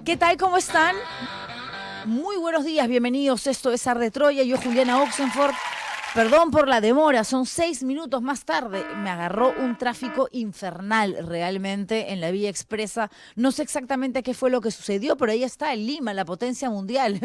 ¿Qué tal? ¿Cómo están? Muy buenos días, bienvenidos. Esto es Arde Troya. Yo, Juliana Oxenford. Perdón por la demora, son 6 minutos más tarde. Me agarró un tráfico infernal realmente en la vía expresa. No sé exactamente qué fue lo que sucedió, pero ahí está en Lima, la potencia mundial,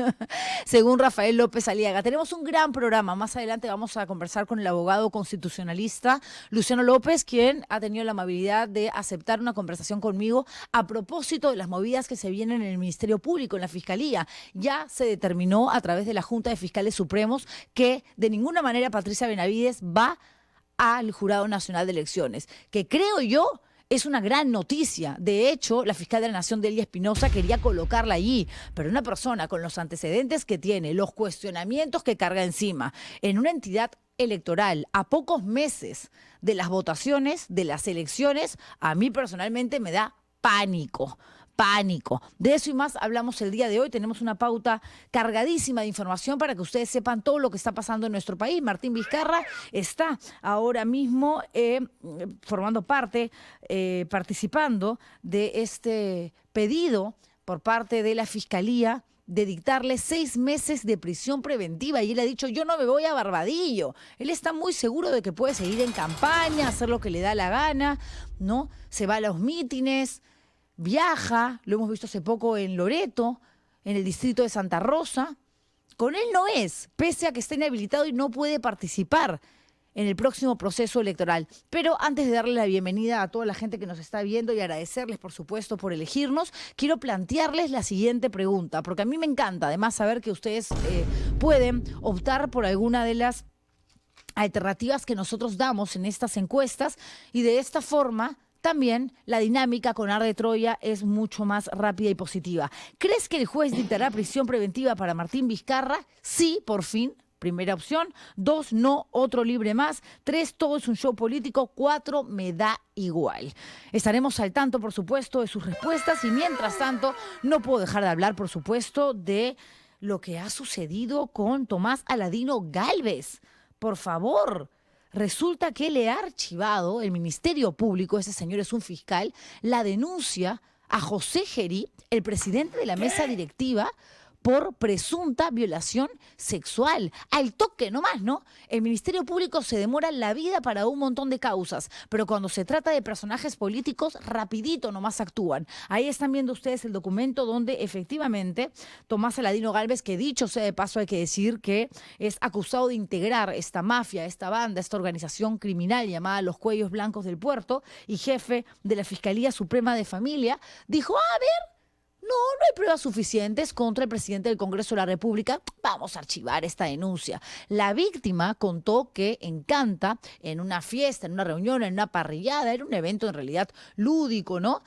según Rafael López Aliaga. Tenemos un gran programa. Más adelante vamos a conversar con el abogado constitucionalista Luciano López, quien ha tenido la amabilidad de aceptar una conversación conmigo a propósito de las movidas que se vienen en el Ministerio Público, en la Fiscalía. Ya se determinó a través de la Junta de Fiscales Supremos que de ninguna manera Patricia Benavides va al Jurado Nacional de Elecciones, que creo yo es una gran noticia. De hecho, la fiscal de la Nación, Delia Espinosa, quería colocarla allí, pero una persona con los antecedentes que tiene, los cuestionamientos que carga encima, en una entidad electoral, a pocos meses de las votaciones, de las elecciones, a mí personalmente me da pánico. Pánico. De eso y más hablamos el día de hoy. Tenemos una pauta cargadísima de información para que ustedes sepan todo lo que está pasando en nuestro país. Martín Vizcarra está ahora mismo formando parte, participando de este pedido por parte de la Fiscalía de dictarle 6 meses de prisión preventiva. Y él ha dicho, yo no me voy a Barbadillo. Él está muy seguro de que puede seguir en campaña, hacer lo que le da la gana, ¿no? Se va a los mítines, viaja, lo hemos visto hace poco en Loreto, en el distrito de Santa Rosa. Con él no es, pese a que está inhabilitado y no puede participar en el próximo proceso electoral. Pero antes de darle la bienvenida a toda la gente que nos está viendo y agradecerles, por supuesto, por elegirnos, quiero plantearles la siguiente pregunta, porque a mí me encanta, además, saber que ustedes pueden optar por alguna de las alternativas que nosotros damos en estas encuestas y de esta forma también la dinámica con Arde Troya es mucho más rápida y positiva. ¿Crees que el juez dictará prisión preventiva para Martín Vizcarra? Sí, por fin. Primera opción. 2, no, otro libre más. 3, todo es un show político. 4, me da igual. Estaremos al tanto, por supuesto, de sus respuestas y mientras tanto no puedo dejar de hablar, por supuesto, de lo que ha sucedido con Tomás Aladino Gálvez. Por favor. Resulta que le ha archivado el Ministerio Público, ese señor es un fiscal, la denuncia a José Gerí, el presidente de la mesa directiva, por presunta violación sexual. Al toque nomás, ¿no? El Ministerio Público se demora la vida para un montón de causas, pero cuando se trata de personajes políticos, rapidito nomás actúan. Ahí están viendo ustedes el documento donde efectivamente Tomás Aladino Gálvez, que dicho sea de paso hay que decir que es acusado de integrar esta mafia, esta banda, esta organización criminal llamada Los Cuellos Blancos del Puerto y jefe de la Fiscalía Suprema de Familia, dijo, a ver, no hay pruebas suficientes contra el presidente del Congreso de la República. Vamos a archivar esta denuncia. La víctima contó que en Canta, en una fiesta, en una reunión, en una parrillada, era un evento en realidad lúdico, ¿no?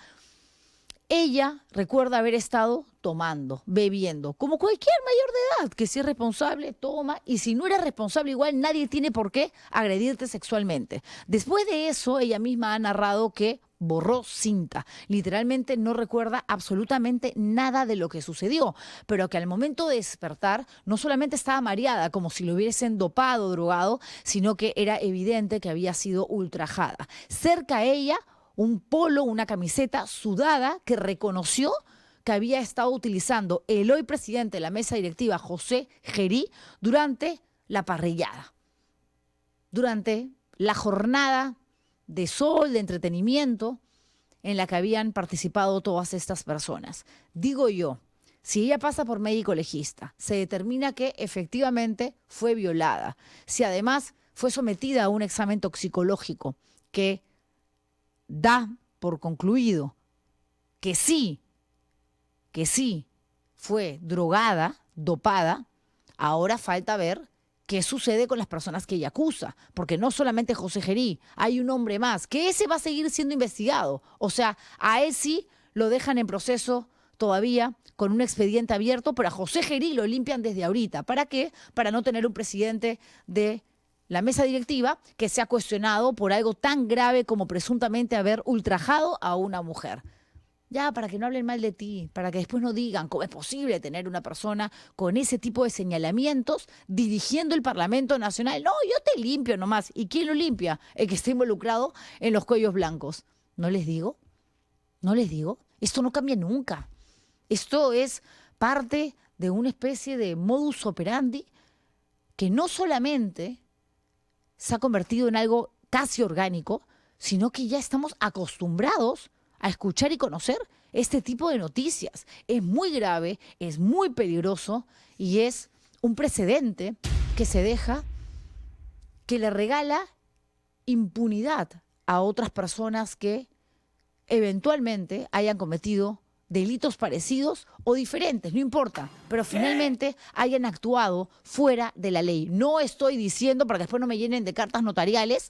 Ella recuerda haber estado tomando, bebiendo, como cualquier mayor de edad, que si es responsable, toma, y si no eres responsable, igual nadie tiene por qué agredirte sexualmente. Después de eso, ella misma ha narrado que borró cinta. Literalmente no recuerda absolutamente nada de lo que sucedió, pero que al momento de despertar no solamente estaba mareada, como si lo hubiesen dopado, drogado, sino que era evidente que había sido ultrajada. Cerca a ella, un polo, una camiseta sudada que reconoció que había estado utilizando el hoy presidente de la mesa directiva, José Gerí, durante la parrillada, durante la jornada de sol, de entretenimiento en la que habían participado todas estas personas. Digo yo, si ella pasa por médico legista, se determina que efectivamente fue violada, si además fue sometida a un examen toxicológico que da por concluido que sí fue drogada, dopada, ahora falta ver qué sucede con las personas que ella acusa, porque no solamente José Gerí, hay un hombre más, que ese va a seguir siendo investigado. O sea, a él sí lo dejan en proceso todavía con un expediente abierto, pero a José Gerí lo limpian desde ahorita. ¿Para qué? Para no tener un presidente de la mesa directiva que sea cuestionado por algo tan grave como presuntamente haber ultrajado a una mujer. Ya, para que no hablen mal de ti, para que después no digan cómo es posible tener una persona con ese tipo de señalamientos dirigiendo el Parlamento Nacional. No, yo te limpio nomás. ¿Y quién lo limpia? El que esté involucrado en los cuellos blancos. ¿No les digo? ¿No les digo? Esto no cambia nunca. Esto es parte de una especie de modus operandi que no solamente se ha convertido en algo casi orgánico, sino que ya estamos acostumbrados a escuchar y conocer este tipo de noticias. Es muy grave, es muy peligroso y es un precedente que se deja, que le regala impunidad a otras personas que eventualmente hayan cometido delitos parecidos o diferentes, no importa, pero finalmente hayan actuado fuera de la ley. No estoy diciendo, para que después no me llenen de cartas notariales,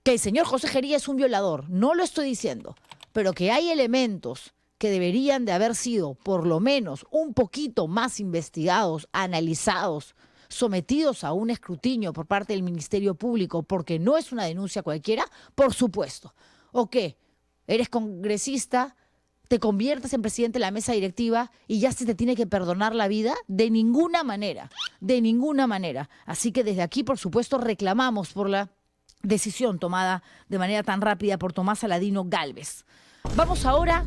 que el señor José Gería es un violador, no lo estoy diciendo, pero que hay elementos que deberían de haber sido por lo menos un poquito más investigados, analizados, sometidos a un escrutinio por parte del Ministerio Público, porque no es una denuncia cualquiera, por supuesto. ¿O qué? Eres congresista, te conviertes en presidente de la mesa directiva y ya se te tiene que perdonar la vida, de ninguna manera, de ninguna manera. Así que desde aquí, por supuesto, reclamamos por la decisión tomada de manera tan rápida por Tomás Aladino Gálvez. Vamos ahora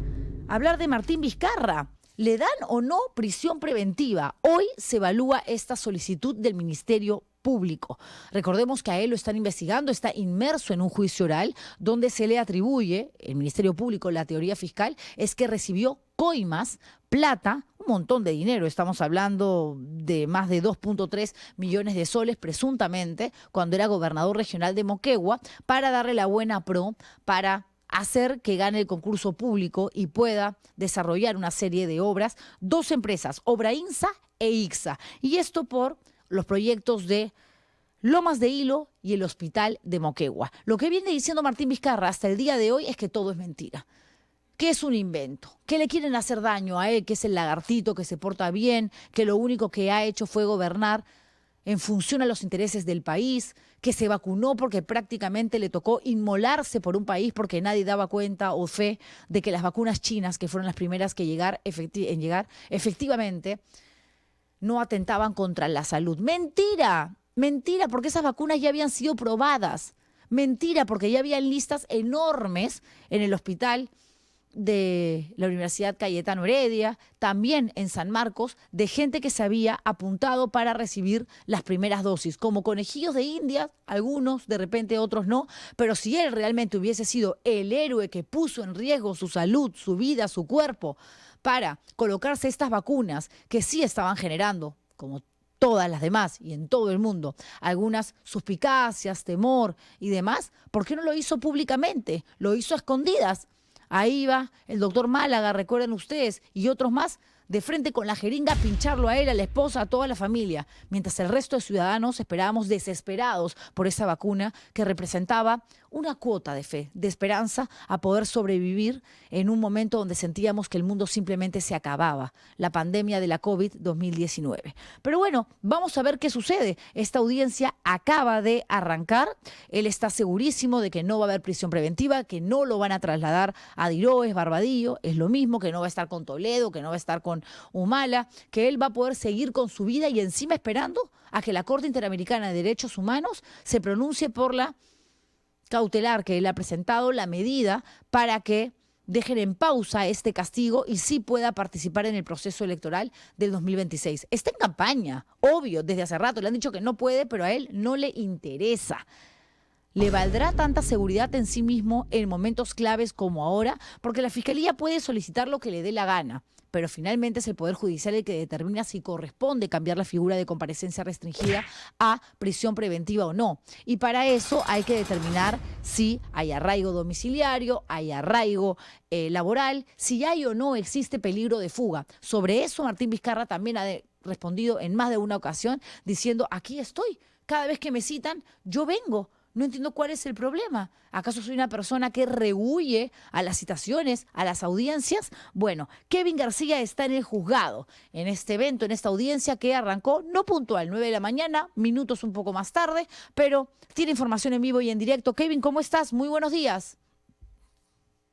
a hablar de Martín Vizcarra. ¿Le dan o no prisión preventiva? Hoy se evalúa esta solicitud del Ministerio Público. Recordemos que a él lo están investigando, está inmerso en un juicio oral donde se le atribuye, el Ministerio Público, la teoría fiscal, es que recibió coimas, plata, un montón de dinero, estamos hablando de más de 2.3 millones de soles presuntamente, cuando era gobernador regional de Moquegua, para darle la buena pro, para hacer que gane el concurso público y pueda desarrollar una serie de obras, dos empresas, Obrainsa e Ixa. Y esto por los proyectos de Lomas de Hilo y el Hospital de Moquegua. Lo que viene diciendo Martín Vizcarra hasta el día de hoy es que todo es mentira, que es un invento, que le quieren hacer daño a él, que es el lagartito, que se porta bien, que lo único que ha hecho fue gobernar en función a los intereses del país, que se vacunó porque prácticamente le tocó inmolarse por un país porque nadie daba cuenta o fe de que las vacunas chinas, que fueron las primeras que en llegar, efectivamente no atentaban contra la salud. Mentira, mentira, porque esas vacunas ya habían sido probadas. Mentira, porque ya habían listas enormes en el hospital de la Universidad Cayetano Heredia, también en San Marcos, de gente que se había apuntado para recibir las primeras dosis, como conejillos de India, algunos, de repente otros no, pero si él realmente hubiese sido el héroe que puso en riesgo su salud, su vida, su cuerpo, para colocarse estas vacunas que sí estaban generando, como todas las demás y en todo el mundo, algunas suspicacias, temor y demás, ¿por qué no lo hizo públicamente? Lo hizo a escondidas. Ahí va el doctor Málaga, recuerden ustedes, y otros más, de frente con la jeringa a pincharlo a él, a la esposa, a toda la familia, mientras el resto de ciudadanos esperábamos desesperados por esa vacuna que representaba una cuota de fe, de esperanza a poder sobrevivir en un momento donde sentíamos que el mundo simplemente se acababa, la pandemia de la COVID-2019. Pero bueno, vamos a ver qué sucede. Esta audiencia acaba de arrancar, él está segurísimo de que no va a haber prisión preventiva, que no lo van a trasladar a Diroes, Barbadillo, es lo mismo, que no va a estar con Toledo, que no va a estar con Humala, que él va a poder seguir con su vida y encima esperando a que la Corte Interamericana de Derechos Humanos se pronuncie por la cautelar que él ha presentado, la medida para que dejen en pausa este castigo y sí pueda participar en el proceso electoral del 2026. Está en campaña, obvio, desde hace rato. Le han dicho que no puede, pero a él no le interesa. ¿Le valdrá tanta seguridad en sí mismo en momentos claves como ahora? Porque la Fiscalía puede solicitar lo que le dé la gana, pero finalmente es el Poder Judicial el que determina si corresponde cambiar la figura de comparecencia restringida a prisión preventiva o no. Y para eso hay que determinar si hay arraigo domiciliario, hay arraigo laboral, si hay o no existe peligro de fuga. Sobre eso Martín Vizcarra también ha respondido en más de una ocasión diciendo, aquí estoy, cada vez que me citan, yo vengo. No entiendo cuál es el problema. ¿Acaso soy una persona que rehúye a las citaciones, a las audiencias? Bueno, Kevin García está en el juzgado, en este evento, en esta audiencia que arrancó, no puntual, 9 de la mañana, minutos un poco más tarde, pero tiene información en vivo y en directo. Kevin, ¿cómo estás? Muy buenos días.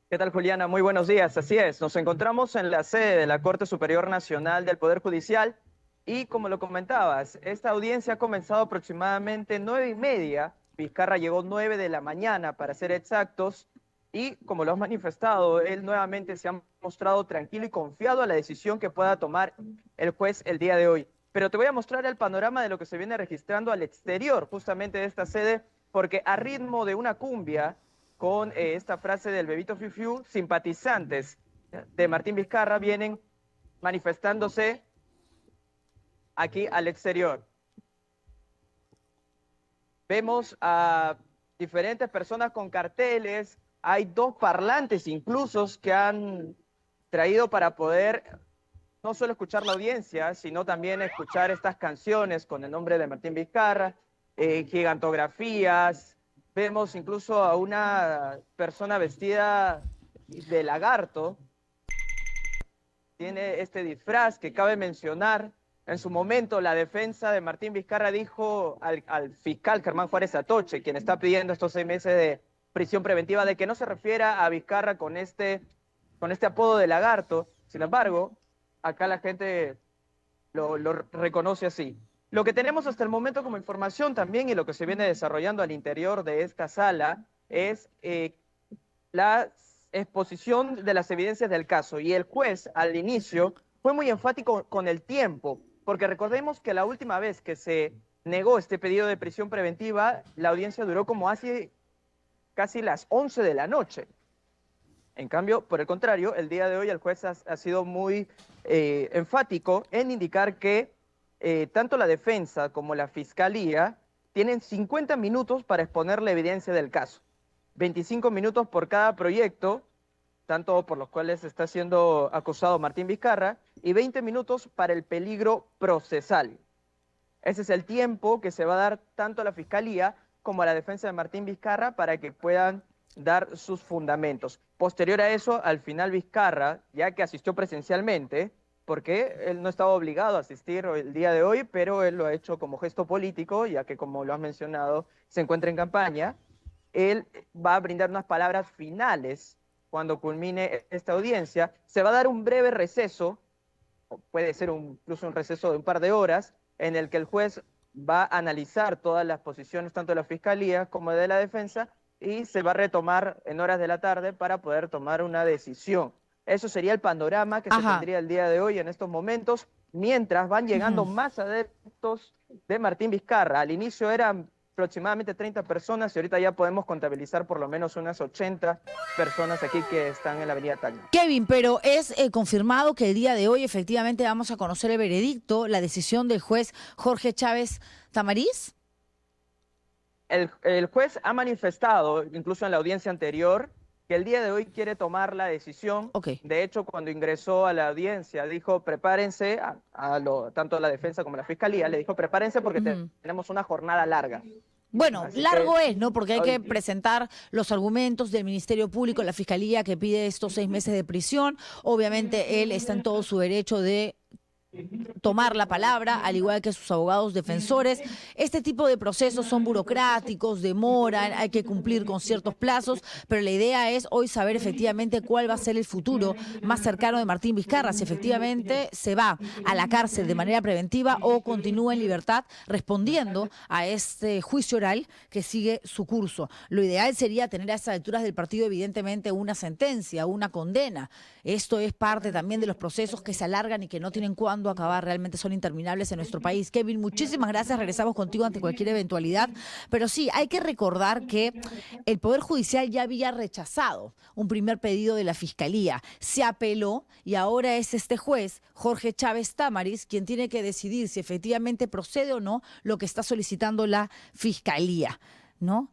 ¿Qué tal, Juliana? Muy buenos días. Así es, nos encontramos en la sede de la Corte Superior Nacional del Poder Judicial y, como lo comentabas, esta audiencia ha comenzado aproximadamente 9:30. Vizcarra llegó 9 de la mañana, para ser exactos, y como lo has manifestado, él nuevamente se ha mostrado tranquilo y confiado a la decisión que pueda tomar el juez el día de hoy. Pero te voy a mostrar el panorama de lo que se viene registrando al exterior justamente de esta sede, porque a ritmo de una cumbia, con esta frase del Bebito Fiu Fiu, simpatizantes de Martín Vizcarra vienen manifestándose aquí al exterior. Vemos a diferentes personas con carteles, hay 2 parlantes incluso que han traído para poder no solo escuchar la audiencia, sino también escuchar estas canciones con el nombre de Martín Vizcarra, gigantografías. Vemos incluso a una persona vestida de lagarto, tiene este disfraz que cabe mencionar. En su momento, la defensa de Martín Vizcarra dijo al fiscal Germán Juárez Atoche, quien está pidiendo estos 6 meses de prisión preventiva, de que no se refiera a Vizcarra con este apodo de lagarto. Sin embargo, acá la gente lo reconoce así. Lo que tenemos hasta el momento como información también y lo que se viene desarrollando al interior de esta sala es la exposición de las evidencias del caso. Y el juez al inicio fue muy enfático con el tiempo, porque recordemos que la última vez que se negó este pedido de prisión preventiva, la audiencia duró como hace casi las 11 de la noche. En cambio, por el contrario, el día de hoy el juez ha sido muy enfático en indicar que tanto la defensa como la fiscalía tienen 50 minutos para exponer la evidencia del caso. 25 minutos por cada proyecto, tanto por los cuales está siendo acusado Martín Vizcarra, y 20 minutos para el peligro procesal. Ese es el tiempo que se va a dar tanto a la fiscalía como a la defensa de Martín Vizcarra para que puedan dar sus fundamentos. Posterior a eso, al final Vizcarra, ya que asistió presencialmente, porque él no estaba obligado a asistir el día de hoy, pero él lo ha hecho como gesto político, ya que como lo has mencionado, se encuentra en campaña, él va a brindar unas palabras finales cuando culmine esta audiencia. Se va a dar un breve receso, o puede ser incluso un receso de un par de horas, en el que el juez va a analizar todas las posiciones, tanto de la fiscalía como de la defensa, y se va a retomar en horas de la tarde para poder tomar una decisión. Eso sería el panorama que se tendría el día de hoy en estos momentos, mientras van llegando más adeptos de Martín Vizcarra. Al inicio eran aproximadamente 30 personas y ahorita ya podemos contabilizar por lo menos unas 80 personas aquí que están en la avenida Tacna. Kevin, pero es confirmado que el día de hoy efectivamente vamos a conocer el veredicto, la decisión del juez Jorge Chávez Tamariz. El juez ha manifestado, incluso en la audiencia anterior, que el día de hoy quiere tomar la decisión. De hecho, cuando ingresó a la audiencia, dijo, prepárense, tanto la defensa como la fiscalía, le dijo, prepárense porque tenemos una jornada larga. Bueno, largo es, ¿no? Porque hay que presentar los argumentos del Ministerio Público, la Fiscalía que pide estos 6 meses de prisión. Obviamente él está en todo su derecho de tomar la palabra, al igual que sus abogados defensores. Este tipo de procesos son burocráticos, demoran, hay que cumplir con ciertos plazos, pero la idea es hoy saber efectivamente cuál va a ser el futuro más cercano de Martín Vizcarra, si efectivamente se va a la cárcel de manera preventiva o continúa en libertad respondiendo a este juicio oral que sigue su curso. Lo ideal sería tener a estas alturas del partido evidentemente una sentencia, una condena. Esto es parte también de los procesos que se alargan y que no tienen cuándo acabar, realmente son interminables en nuestro país. Kevin, muchísimas gracias, regresamos contigo ante cualquier eventualidad, pero sí, hay que recordar que el Poder Judicial ya había rechazado un primer pedido de la Fiscalía, se apeló y ahora es este juez, Jorge Chávez Tamariz, quien tiene que decidir si efectivamente procede o no lo que está solicitando la Fiscalía, ¿no?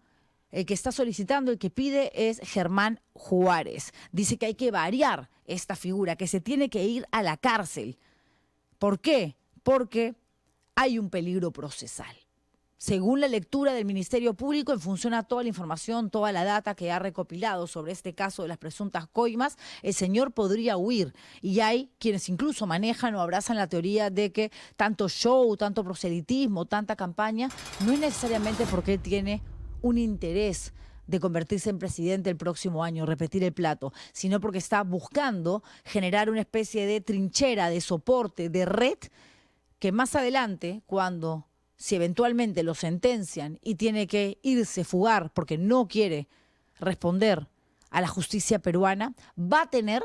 El que está solicitando, el que pide es Germán Juárez. Dice que hay que variar esta figura, que se tiene que ir a la cárcel. ¿Por qué? Porque hay un peligro procesal. Según la lectura del Ministerio Público, en función a toda la información, toda la data que ha recopilado sobre este caso de las presuntas coimas, el señor podría huir. Y hay quienes incluso manejan o abrazan la teoría de que tanto show, tanto proselitismo, tanta campaña, no es necesariamente porque él tiene un interés de convertirse en presidente el próximo año, repetir el plato, sino porque está buscando generar una especie de trinchera, de soporte, de red, que más adelante, cuando si eventualmente lo sentencian y tiene que irse, fugar, porque no quiere responder a la justicia peruana, va a tener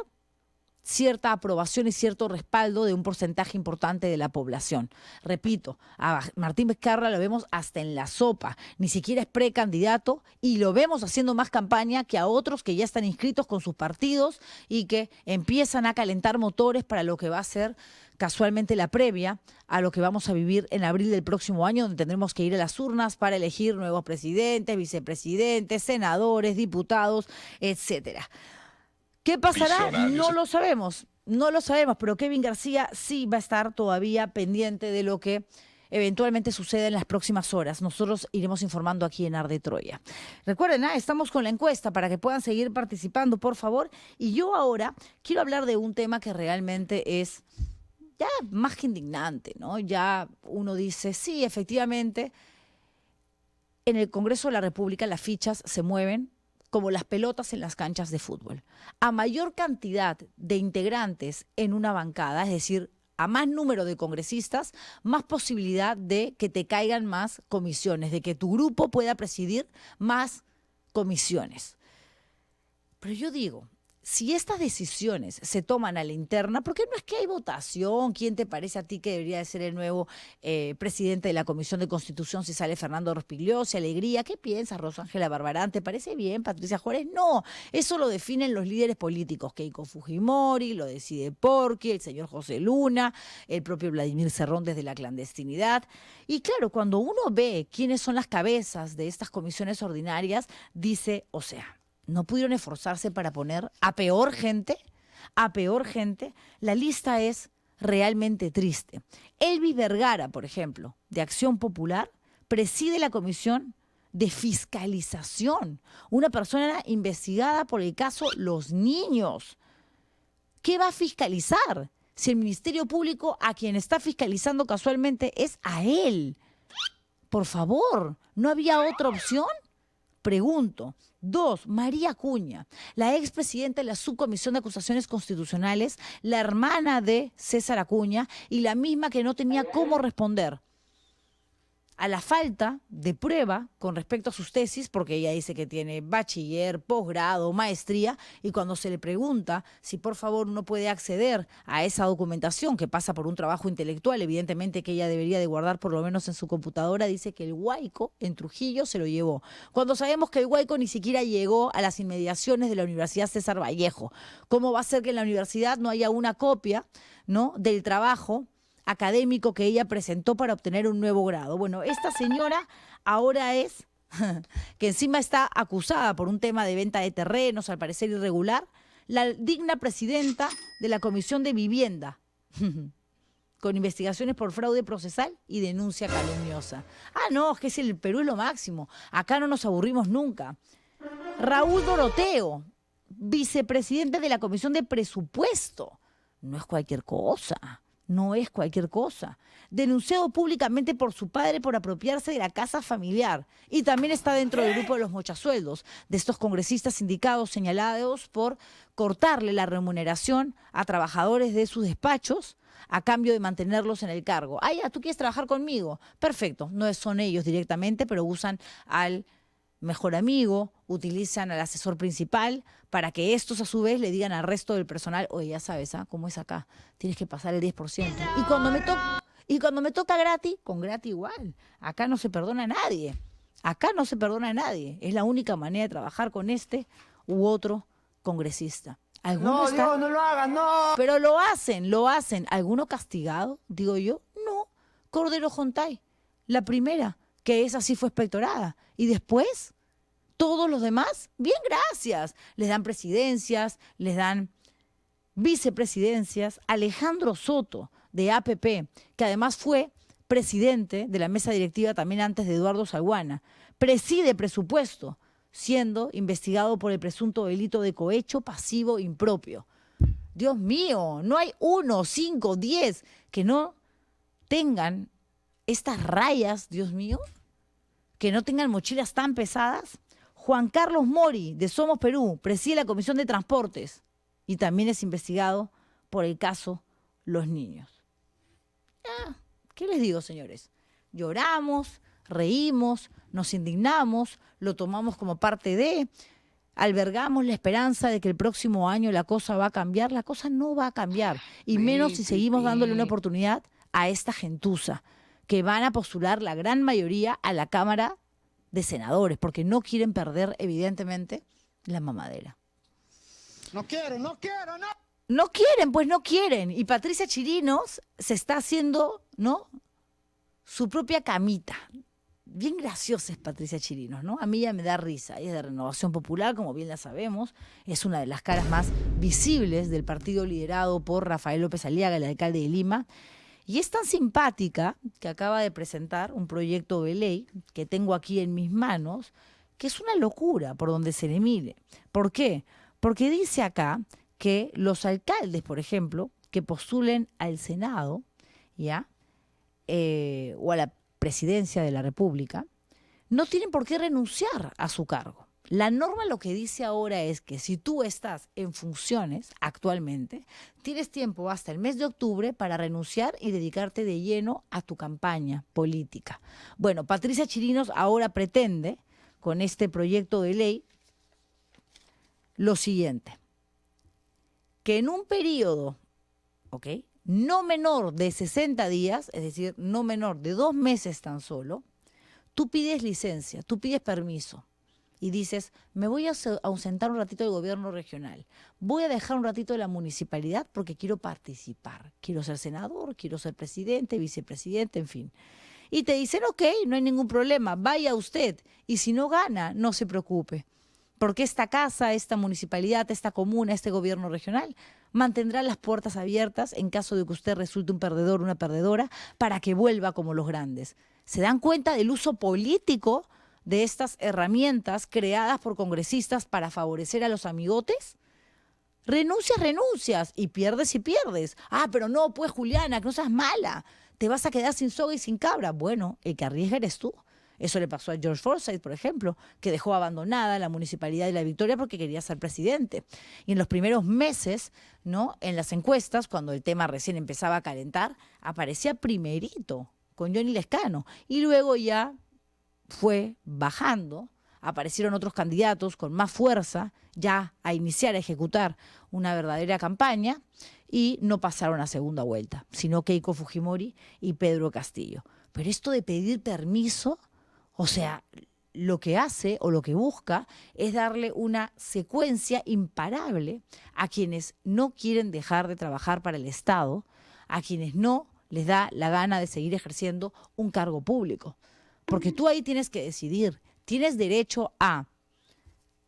cierta aprobación y cierto respaldo de un porcentaje importante de la población. Repito, a Martín Vizcarra lo vemos hasta en la sopa, ni siquiera es precandidato y lo vemos haciendo más campaña que a otros que ya están inscritos con sus partidos y que empiezan a calentar motores para lo que va a ser casualmente la previa a lo que vamos a vivir en abril del próximo año, donde tendremos que ir a las urnas para elegir nuevos presidentes, vicepresidentes, senadores, diputados, etcétera. ¿Qué pasará? No lo sabemos, pero Kevin García sí va a estar todavía pendiente de lo que eventualmente suceda en las próximas horas. Nosotros iremos informando aquí en Arde Troya. Recuerden, estamos con la encuesta para que puedan seguir participando, por favor. Y yo ahora quiero hablar de un tema que realmente es ya más que indignante, ¿no? Ya uno dice, sí, efectivamente, en el Congreso de la República las fichas se mueven como las pelotas en las canchas de fútbol. A mayor cantidad de integrantes en una bancada, es decir, a más número de congresistas, más posibilidad de que te caigan más comisiones, de que tu grupo pueda presidir más comisiones. Pero yo digo, si estas decisiones se toman a la interna, porque no es que hay votación, ¿quién te parece a ti que debería de ser el nuevo presidente de la Comisión de Constitución si sale Fernando Rospigliosi, Alegría? ¿Qué piensas, Rosángela Barbarán? ¿Te parece bien, Patricia Juárez? No, eso lo definen los líderes políticos, Keiko Fujimori, lo decide Porqui, el señor José Luna, el propio Vladimir Cerrón desde la clandestinidad. Y claro, cuando uno ve quiénes son las cabezas de estas comisiones ordinarias, dice, o sea, no pudieron esforzarse para poner a peor gente. La lista es realmente triste. Elvis Vergara, por ejemplo, de Acción Popular, preside la Comisión de Fiscalización, una persona investigada por el caso Los Niños. ¿Qué va a fiscalizar? Si el Ministerio Público a quien está fiscalizando casualmente es a él. Por favor, ¿no había otra opción? Pregunto. 2, María Acuña, la expresidenta de la Subcomisión de Acusaciones Constitucionales, la hermana de César Acuña y la misma que no tenía cómo responder a la falta de prueba con respecto a sus tesis, porque ella dice que tiene bachiller, posgrado, maestría, y cuando se le pregunta si por favor no puede acceder a esa documentación que pasa por un trabajo intelectual, evidentemente que ella debería de guardar por lo menos en su computadora, dice que el Huayco en Trujillo se lo llevó. Cuando sabemos que el Huayco ni siquiera llegó a las inmediaciones de la Universidad César Vallejo. ¿Cómo va a ser que en la universidad no haya una copia, ¿no?, del trabajo académico que ella presentó para obtener un nuevo grado? Bueno, esta señora ahora es, que encima está acusada por un tema de venta de terrenos, al parecer irregular, la digna presidenta de la Comisión de Vivienda, con investigaciones por fraude procesal y denuncia calumniosa. No, es que el Perú es lo máximo, acá no nos aburrimos nunca. Raúl Doroteo, vicepresidente de la Comisión de Presupuesto, no es cualquier cosa. No es cualquier cosa. Denunciado públicamente por su padre por apropiarse de la casa familiar. Y también está dentro del grupo de los mochasueldos, de estos congresistas sindicados señalados por cortarle la remuneración a trabajadores de sus despachos a cambio de mantenerlos en el cargo. Ya, ¿tú quieres trabajar conmigo? Perfecto. No son ellos directamente, pero usan al mejor amigo, utilizan al asesor principal para que estos a su vez le digan al resto del personal, oye, ya sabes, cómo es acá, tienes que pasar el 10%. Y cuando me toca gratis, con gratis igual. Acá no se perdona a nadie. Es la única manera de trabajar con este u otro congresista. No, Dios, no lo hagas, no. Pero lo hacen. ¿Alguno castigado? Digo yo, no. Cordero Jontay, la primera, que esa sí fue expectorada. Y después, todos los demás, bien, gracias. Les dan presidencias, les dan vicepresidencias. Alejandro Soto, de APP, que además fue presidente de la mesa directiva también antes de Eduardo Salguana, preside presupuesto, siendo investigado por el presunto delito de cohecho pasivo impropio. Dios mío, no hay 1, 5, 10 que no tengan estas rayas, Dios mío, que no tengan mochilas tan pesadas. Juan Carlos Mori, de Somos Perú, preside la Comisión de Transportes y también es investigado por el caso Los Niños. ¿Qué les digo, señores? Lloramos, reímos, nos indignamos, lo tomamos como parte de... albergamos la esperanza de que el próximo año la cosa va a cambiar. La cosa no va a cambiar, y menos si seguimos dándole una oportunidad a esta gentuza, que van a postular la gran mayoría a la Cámara de Senadores, porque no quieren perder, evidentemente, la mamadera. No quiero, no. No quieren, pues no quieren. Y Patricia Chirinos se está haciendo, ¿no?, su propia camita. Bien graciosa es Patricia Chirinos, ¿no? A mí ya me da risa. Ella es de Renovación Popular, como bien la sabemos. Es una de las caras más visibles del partido liderado por Rafael López Aliaga, el alcalde de Lima. Y es tan simpática que acaba de presentar un proyecto de ley que tengo aquí en mis manos, que es una locura por donde se le mire. ¿Por qué? Porque dice acá que los alcaldes, por ejemplo, que postulen al Senado, ¿ya?, o a la presidencia de la República, no tienen por qué renunciar a su cargo. La norma lo que dice ahora es que si tú estás en funciones actualmente, tienes tiempo hasta el mes de octubre para renunciar y dedicarte de lleno a tu campaña política. Bueno, Patricia Chirinos ahora pretende, con este proyecto de ley, lo siguiente: que en un periodo, ¿ok?, no menor de 60 días, es decir, no menor de 2 meses tan solo, tú pides licencia, tú pides permiso y dices, me voy a ausentar un ratito del gobierno regional, voy a dejar un ratito de la municipalidad porque quiero participar, quiero ser senador, quiero ser presidente, vicepresidente, en fin. Y te dicen, ok, no hay ningún problema, vaya usted, y si no gana, no se preocupe, porque esta casa, esta municipalidad, esta comuna, este gobierno regional mantendrá las puertas abiertas en caso de que usted resulte un perdedor o una perdedora para que vuelva como los grandes. ¿Se dan cuenta del uso político de estas herramientas creadas por congresistas para favorecer a los amigotes? Renuncias y pierdes. Ah, pero no, pues Juliana, que no seas mala, te vas a quedar sin soga y sin cabra. Bueno, el que arriesga eres tú. Eso le pasó a George Forsyth, por ejemplo, que dejó abandonada la municipalidad de La Victoria porque quería ser presidente. Y en los primeros meses, ¿no?, en las encuestas, cuando el tema recién empezaba a calentar, aparecía primerito con Johnny Lescano. Y luego ya fue bajando, aparecieron otros candidatos con más fuerza, ya a iniciar a ejecutar una verdadera campaña, y no pasaron a segunda vuelta, sino Keiko Fujimori y Pedro Castillo. Pero esto de pedir permiso, o sea, lo que hace o lo que busca es darle una secuencia imparable a quienes no quieren dejar de trabajar para el Estado, a quienes no les da la gana de seguir ejerciendo un cargo público. Porque tú ahí tienes que decidir, tienes derecho a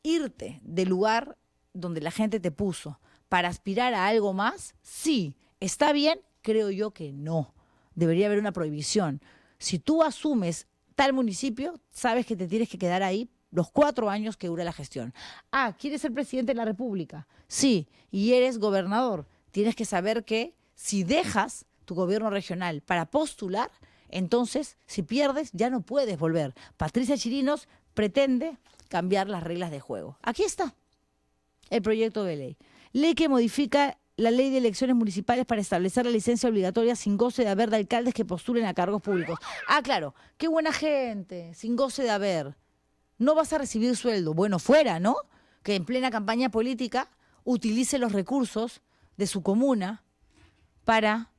irte del lugar donde la gente te puso para aspirar a algo más. Sí, ¿está bien? Creo yo que no. Debería haber una prohibición. Si tú asumes tal municipio, sabes que te tienes que quedar ahí los 4 años que dura la gestión. Ah, ¿quieres ser presidente de la República? Sí, y eres gobernador. Tienes que saber que si dejas tu gobierno regional para postular, entonces, si pierdes, ya no puedes volver. Patricia Chirinos pretende cambiar las reglas de juego. Aquí está el proyecto de ley. Ley que modifica la ley de elecciones municipales para establecer la licencia obligatoria sin goce de haber de alcaldes que postulen a cargos públicos. Ah, claro, qué buena gente, sin goce de haber. No vas a recibir sueldo. Bueno, fuera, ¿no? Que en plena campaña política utilice los recursos de su comuna para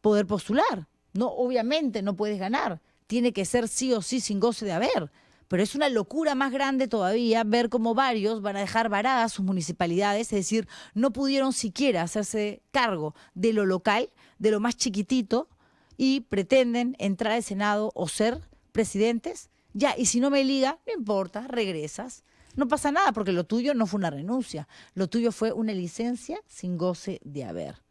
poder postular. No, obviamente no puedes ganar. Tiene que ser sí o sí sin goce de haber. Pero es una locura más grande todavía ver cómo varios van a dejar varadas sus municipalidades, es decir, no pudieron siquiera hacerse cargo de lo local, de lo más chiquitito, y pretenden entrar al Senado o ser presidentes. Ya, y si no me liga, no importa, regresas. No pasa nada porque lo tuyo no fue una renuncia, lo tuyo fue una licencia sin goce de haber.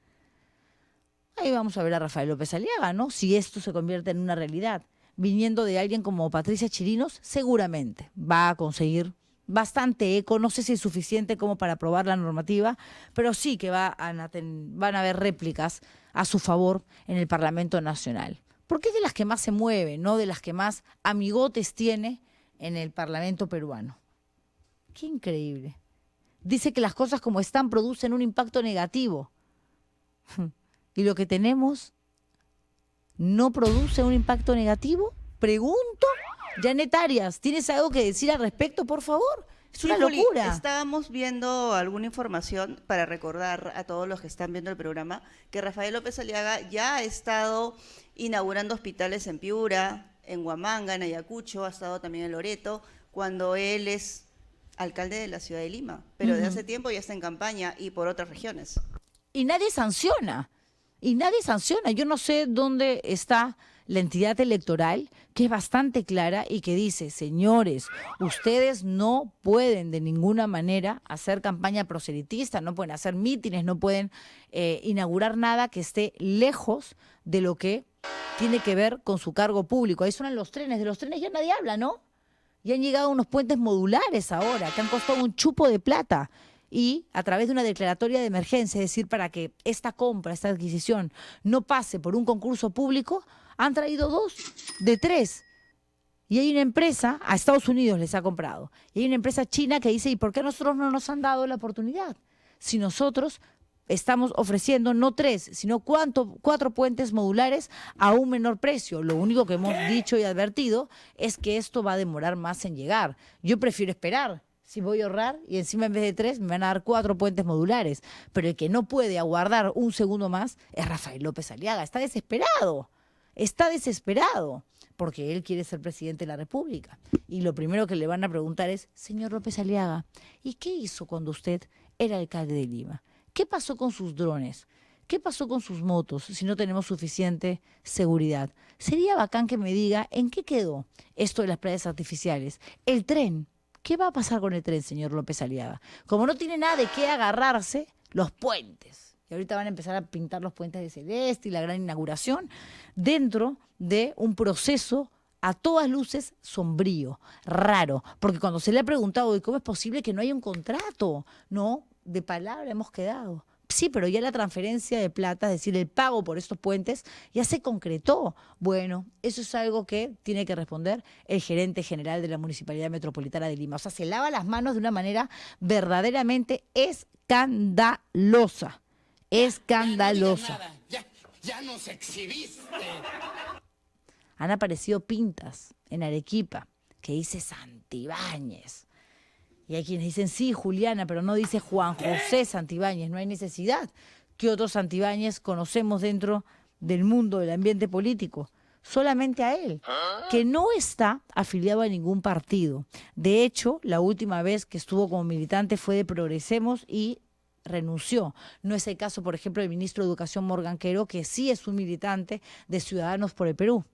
Ahí vamos a ver a Rafael López Aliaga, ¿no? Si esto se convierte en una realidad. Viniendo de alguien como Patricia Chirinos, seguramente va a conseguir bastante eco, no sé si es suficiente como para aprobar la normativa, pero sí que van a haber réplicas a su favor en el Parlamento Nacional. Porque es de las que más se mueve, ¿no? De las que más amigotes tiene en el Parlamento peruano. Qué increíble. Dice que las cosas como están producen un impacto negativo. Y lo que tenemos no produce un impacto negativo. Pregunto, Janet Arias, ¿tienes algo que decir al respecto, por favor? Es una Juli, locura. estábamos viendo alguna información para recordar a todos los que están viendo el programa que Rafael López Aliaga ya ha estado inaugurando hospitales en Piura, en Huamanga, en Ayacucho, ha estado también en Loreto, cuando él es alcalde de la ciudad de Lima, pero de hace tiempo ya está en campaña y por otras regiones. Y nadie sanciona. Y nadie sanciona. Yo no sé dónde está la entidad electoral, que es bastante clara y que dice, señores, ustedes no pueden de ninguna manera hacer campaña proselitista, no pueden hacer mítines, no pueden inaugurar nada que esté lejos de lo que tiene que ver con su cargo público. Ahí suenan los trenes. De los trenes ya nadie habla, ¿no? Y han llegado unos puentes modulares ahora, que han costado un chupo de plata. Y a través de una declaratoria de emergencia, es decir, para que esta compra, esta adquisición no pase por un concurso público, han traído 2 de 3. Y hay una empresa, a Estados Unidos les ha comprado, y hay una empresa china que dice, ¿y por qué a nosotros no nos han dado la oportunidad? Si nosotros estamos ofreciendo no 3, sino 4 puentes modulares a un menor precio. Lo único que hemos dicho y advertido es que esto va a demorar más en llegar. Yo prefiero esperar. Si voy a ahorrar y encima en vez de 3 me van a dar 4 puentes modulares. Pero el que no puede aguardar un segundo más es Rafael López Aliaga. Está desesperado, porque él quiere ser presidente de la República. Y lo primero que le van a preguntar es, señor López Aliaga, ¿y qué hizo cuando usted era alcalde de Lima? ¿Qué pasó con sus drones? ¿Qué pasó con sus motos si no tenemos suficiente seguridad? Sería bacán que me diga en qué quedó esto de las playas artificiales. El tren. ¿Qué va a pasar con el tren, señor López Aliaga? Como no tiene nada de qué agarrarse, los puentes. Y ahorita van a empezar a pintar los puentes de celeste y la gran inauguración dentro de un proceso a todas luces sombrío, raro. Porque cuando se le ha preguntado, ¿y cómo es posible que no haya un contrato? No, de palabra hemos quedado. Sí, pero ya la transferencia de plata, es decir, el pago por estos puentes, ya se concretó. Bueno, eso es algo que tiene que responder el gerente general de la Municipalidad Metropolitana de Lima. O sea, se lava las manos de una manera verdaderamente escandalosa. Escandalosa. Ya nos exhibiste. Han aparecido pintas en Arequipa que dice Santibáñez. Y hay quienes dicen, sí, Juliana, pero no dice Juan José Santibáñez, no hay necesidad. ¿Qué otros Santibáñez conocemos dentro del mundo del ambiente político? Solamente a él, que no está afiliado a ningún partido. De hecho, la última vez que estuvo como militante fue de Progresemos y renunció. No es el caso, por ejemplo, del ministro de Educación Morgan Quero, que sí es un militante de Ciudadanos por el Perú,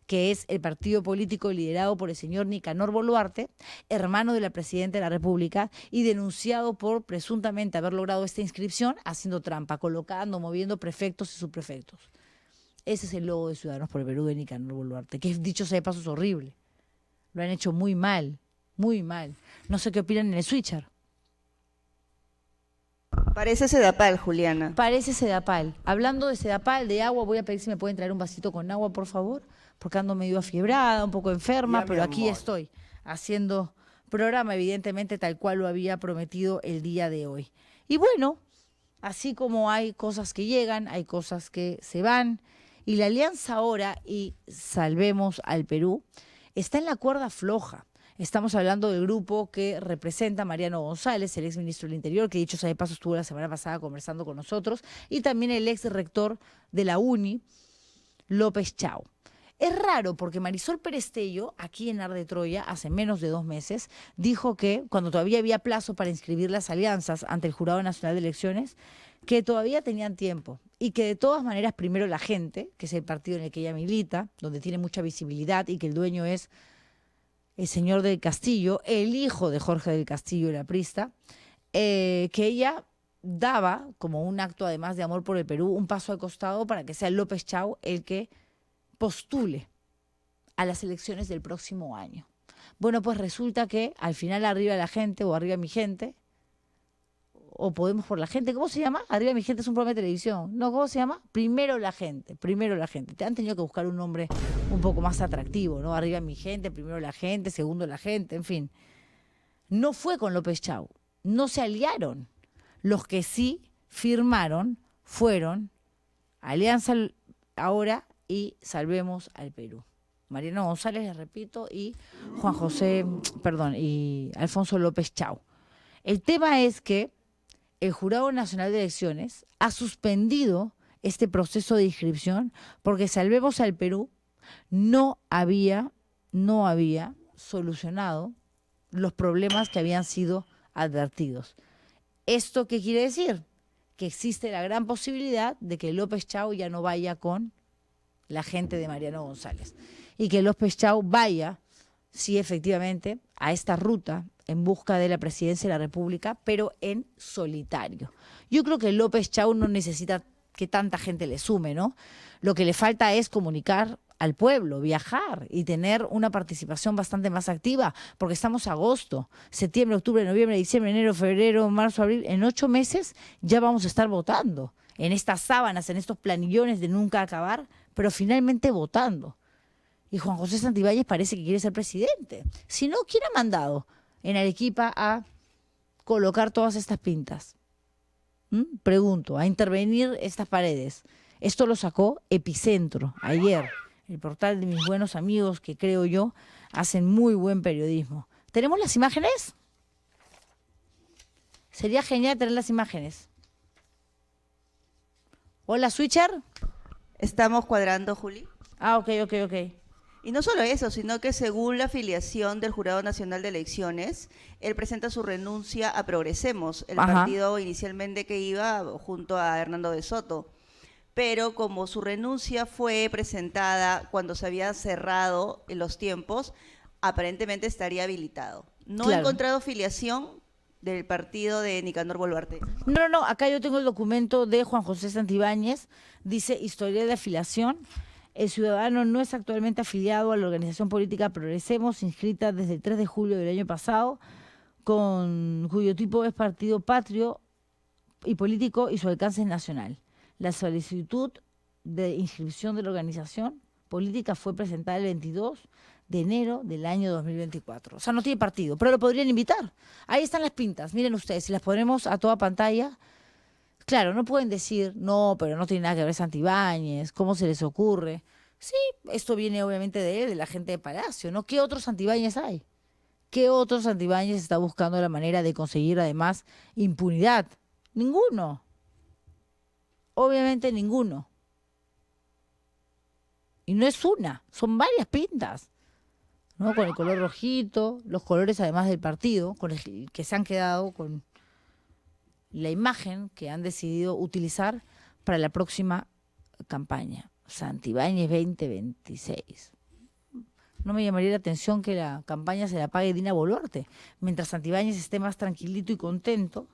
que es el partido político liderado por el señor Nicanor Boluarte, hermano de la presidenta de la República, y denunciado por presuntamente haber logrado esta inscripción haciendo trampa, colocando, moviendo prefectos y subprefectos. Ese es el logo de Ciudadanos por el Perú de Nicanor Boluarte, que dicho sea de paso es horrible. Lo han hecho muy mal, muy mal. No sé qué opinan en el Switcher. Parece Sedapal, Juliana. Parece Sedapal. Hablando de Sedapal, de agua, voy a pedir si me pueden traer un vasito con agua, por favor, porque ando medio afiebrada, un poco enferma, Ya, pero mi aquí amor. estoy haciendo programa, evidentemente, tal cual lo había prometido el día de hoy. Y bueno, así como hay cosas que llegan, hay cosas que se van, y la alianza ahora y Salvemos al Perú está en la cuerda floja. Estamos hablando del grupo que representa a Mariano González, el exministro del Interior, que dicho sea de paso estuvo la semana pasada conversando con nosotros, y también el ex rector de la UNI, López Chau. Es raro porque Marisol Perestello, aquí en Ar de Troya, hace menos de 2 meses, dijo que cuando todavía había plazo para inscribir las alianzas ante el Jurado Nacional de Elecciones, que todavía tenían tiempo y que de todas maneras primero la gente, que es el partido en el que ella milita, donde tiene mucha visibilidad y que el dueño es el señor del Castillo, el hijo de Jorge del Castillo, el aprista, que ella daba, como un acto además de amor por el Perú, un paso al costado para que sea López Chau el que postule a las elecciones del próximo año. Bueno, pues resulta que al final arriba la gente, o arriba mi gente, o Podemos por la Gente, ¿cómo se llama? Arriba mi gente es un programa de televisión. No, ¿cómo se llama? Primero la gente, primero la gente. Te han tenido que buscar un nombre un poco más atractivo, ¿no? Arriba mi gente, primero la gente, segundo la gente, en fin. No fue con López Chau, no se aliaron. Los que sí firmaron fueron Alianza Ahora y Salvemos al Perú. Mariano González, les repito, y y Alfonso López Chau. El tema es que el Jurado Nacional de Elecciones ha suspendido este proceso de inscripción porque Salvemos al Perú no había solucionado los problemas que habían sido advertidos. ¿Esto qué quiere decir? Que existe la gran posibilidad de que López Chau ya no vaya con la gente de Mariano González y que López Chau vaya, sí, efectivamente, a esta ruta en busca de la presidencia de la República, pero en solitario. Yo creo que López Chau no necesita que tanta gente le sume, ¿no? Lo que le falta es comunicar al pueblo, viajar y tener una participación bastante más activa, porque estamos a agosto, septiembre, octubre, noviembre, diciembre, enero, febrero, marzo, abril. En 8 meses ya vamos a estar votando, en estas sábanas, en estos planillones de nunca acabar, pero finalmente votando. Y Juan José Santibáñez parece que quiere ser presidente. Si no, ¿quién ha mandado en Arequipa a colocar todas estas pintas? Pregunto, a intervenir estas paredes. Esto lo sacó Epicentro ayer, el portal de mis buenos amigos que creo yo hacen muy buen periodismo. ¿Tenemos las imágenes? Sería genial tener las imágenes. Hola, Switcher. Estamos cuadrando, Juli. Ok. Y no solo eso, sino que según la afiliación del Jurado Nacional de Elecciones, él presenta su renuncia a Progresemos, el partido inicialmente que iba junto a Hernando de Soto. Pero como su renuncia fue presentada cuando se había cerrado en los tiempos, aparentemente estaría habilitado. No he encontrado afiliación del partido de Nicanor Boluarte. No, acá yo tengo el documento de Juan José Santibáñez, dice historia de afiliación. El ciudadano no es actualmente afiliado a la organización política Progresemos, inscrita desde el 3 de julio del año pasado, cuyo tipo es partido patrio y político y su alcance es nacional. La solicitud de inscripción de la organización política fue presentada el 22 de enero del año 2024. O sea, no tiene partido, pero lo podrían invitar. Ahí están las pintas, miren ustedes, si las ponemos a toda pantalla. Claro, no pueden decir, no, pero no tiene nada que ver Santibáñez, ¿cómo se les ocurre? Sí, esto viene obviamente de él, de la gente de Palacio, ¿no? ¿Qué otros Santibáñez hay? ¿Qué otros Santibáñez está buscando la manera de conseguir además impunidad? Ninguno. Obviamente ninguno. Y no es una, son varias pintas, ¿no? Con el color rojito, los colores además del partido, con el que se han quedado con la imagen que han decidido utilizar para la próxima campaña. Santibáñez 2026. No me llamaría la atención que la campaña se la pague Dina Boluarte. Mientras Santibáñez esté más tranquilito y contento,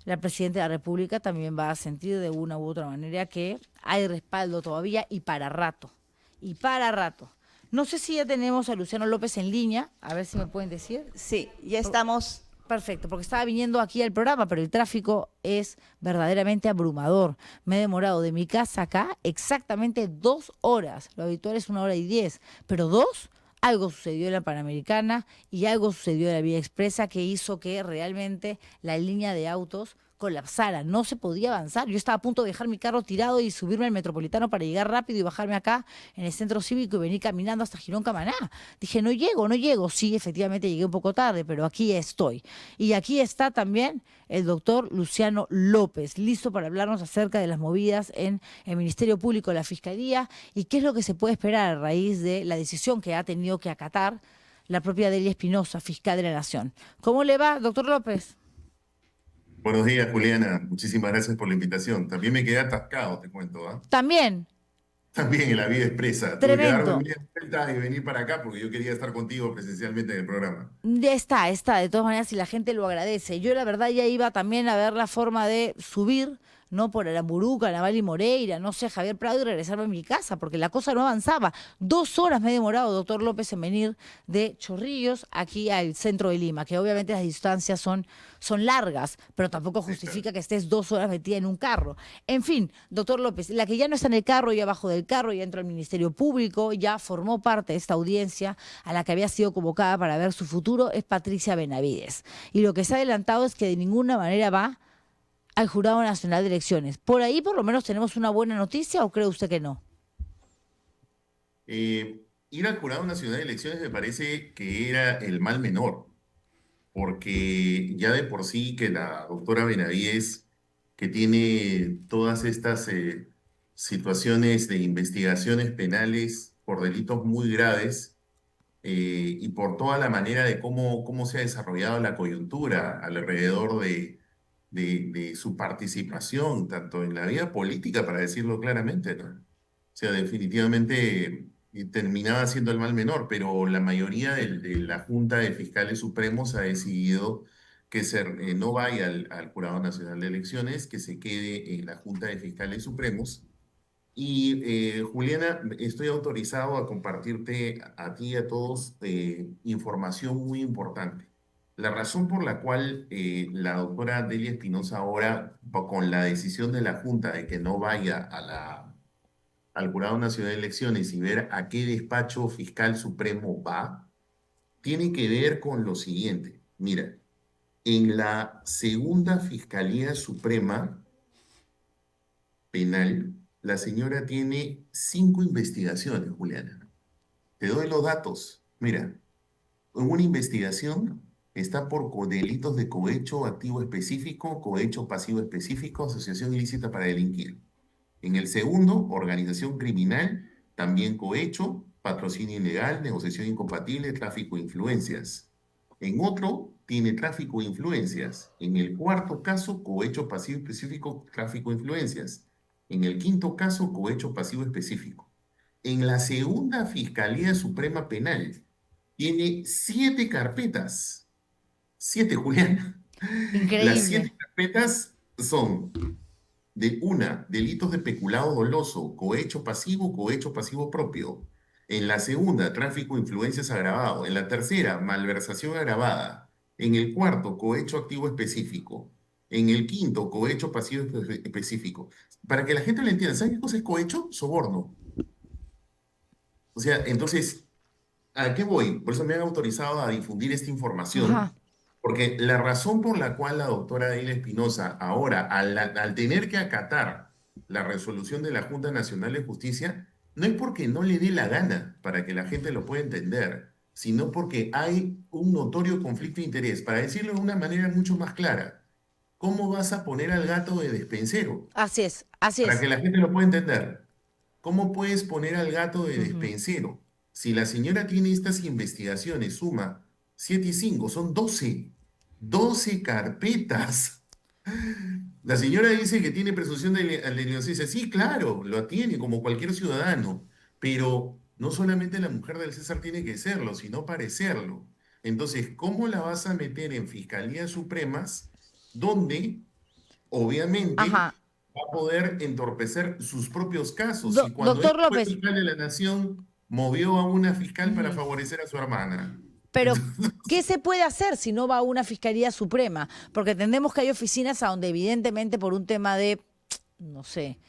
la Presidenta de la República también va a sentir de una u otra manera que hay respaldo todavía y para rato. Y para rato. No sé si ya tenemos a Luciano López en línea, a ver si me pueden decir. Sí, ya estamos. Perfecto, porque estaba viniendo aquí al programa, pero el tráfico es verdaderamente abrumador. Me he demorado de mi casa acá exactamente 2 horas. Lo habitual es 1 hora y 10, pero 2, algo sucedió en la Panamericana y algo sucedió en la Vía Expresa que hizo que realmente la línea de autos colapsara, no se podía avanzar. Yo estaba a punto de dejar mi carro tirado y subirme al Metropolitano para llegar rápido y bajarme acá en el centro cívico y venir caminando hasta Girón Camaná. Dije, no llego. Sí, efectivamente llegué un poco tarde, pero aquí estoy. Y aquí está también el doctor Luciano López, listo para hablarnos acerca de las movidas en el Ministerio Público, la Fiscalía, y qué es lo que se puede esperar a raíz de la decisión que ha tenido que acatar la propia Delia Espinosa, fiscal de la Nación. ¿Cómo le va, doctor López? Buenos días, Juliana. Muchísimas gracias por la invitación. También me quedé atascado, te cuento, ¿ah? También. También en la Vía Expresa. Tuve que Tremendo. darme media vuelta y venir para acá porque yo quería estar contigo presencialmente en el programa. Ya está, de todas maneras, y la gente lo agradece. Yo la verdad ya iba también a ver la forma de subir, ¿no? Por Aramburuca, Naval y Moreira, no sé, Javier Prado y regresarme a mi casa, porque la cosa no avanzaba. 2 horas me he demorado, doctor López, en venir de Chorrillos aquí al centro de Lima, que obviamente las distancias son largas, pero tampoco justifica que estés 2 horas metida en un carro. En fin, doctor López, la que ya no está en el carro, ya abajo del carro, ya entró al Ministerio Público, ya formó parte de esta audiencia a la que había sido convocada para ver su futuro, es Patricia Benavides. Y lo que se ha adelantado es que de ninguna manera va al Jurado Nacional de Elecciones. ¿Por ahí por lo menos tenemos una buena noticia o cree usted que no? ir al Jurado Nacional de Elecciones me parece que era el mal menor, porque ya de por sí que la doctora Benavides, que tiene todas estas situaciones de investigaciones penales por delitos muy graves, y por toda la manera de cómo se ha desarrollado la coyuntura alrededor de su participación, tanto en la vida política, para decirlo claramente, ¿no? O sea, definitivamente terminaba siendo el mal menor, pero la mayoría de la Junta de Fiscales Supremos ha decidido que no vaya al Jurado Nacional de Elecciones, que se quede en la Junta de Fiscales Supremos. Y Juliana, estoy autorizado a compartirte a ti y a todos información muy importante. La razón por la cual la doctora Delia Espinosa ahora, con la decisión de la Junta de que no vaya al Jurado Nacional de Elecciones y ver a qué despacho fiscal supremo va, tiene que ver con lo siguiente. Mira, en la segunda Fiscalía Suprema Penal, la señora tiene 5 investigaciones, Juliana. Te doy los datos. Mira, en una investigación está por delitos de cohecho activo específico, cohecho pasivo específico, asociación ilícita para delinquir. En el segundo, organización criminal, también cohecho, patrocinio ilegal, negociación incompatible, tráfico de influencias. En otro, tiene tráfico de influencias. En el cuarto caso, cohecho pasivo específico, tráfico de influencias. En el quinto caso, cohecho pasivo específico. En la segunda Fiscalía Suprema Penal, tiene 7 carpetas. 7, Julián. Las Increíble. 7 carpetas son de una, delitos de peculado doloso, cohecho pasivo propio. En la segunda, tráfico de influencias agravado. En la tercera, malversación agravada. En el cuarto, cohecho activo específico. En el quinto, cohecho pasivo específico. Para que la gente lo entienda, ¿saben qué cosa es cohecho? Soborno. O sea, entonces, ¿a qué voy? Por eso me han autorizado a difundir esta información, Ajá. porque la razón por la cual la doctora Delia Espinosa ahora, al tener que acatar la resolución de la Junta Nacional de Justicia, no es porque no le dé la gana, para que la gente lo pueda entender, sino porque hay un notorio conflicto de interés. Para decirlo de una manera mucho más clara, ¿cómo vas a poner al gato de despensero? Así es, así Para es. que la gente lo pueda entender. ¿Cómo puedes poner al gato de Ujú. despensero? Si la señora tiene estas investigaciones, suma 7 y 5, son 12. 12 carpetas. La señora dice que tiene presunción de inocencia. Sí, claro, lo tiene como cualquier ciudadano, pero no solamente la mujer del César tiene que serlo, sino parecerlo. Entonces, ¿cómo la vas a meter en fiscalías supremas donde obviamente Ajá. va a poder entorpecer sus propios casos? Y cuando Doctor ella fue López, fiscal de la Nación, movió a una fiscal para ujú, favorecer a su hermana. pero Entonces, ¿qué se puede hacer si no va a una Fiscalía Suprema? Porque entendemos que hay oficinas a donde evidentemente por un tema de, no sé,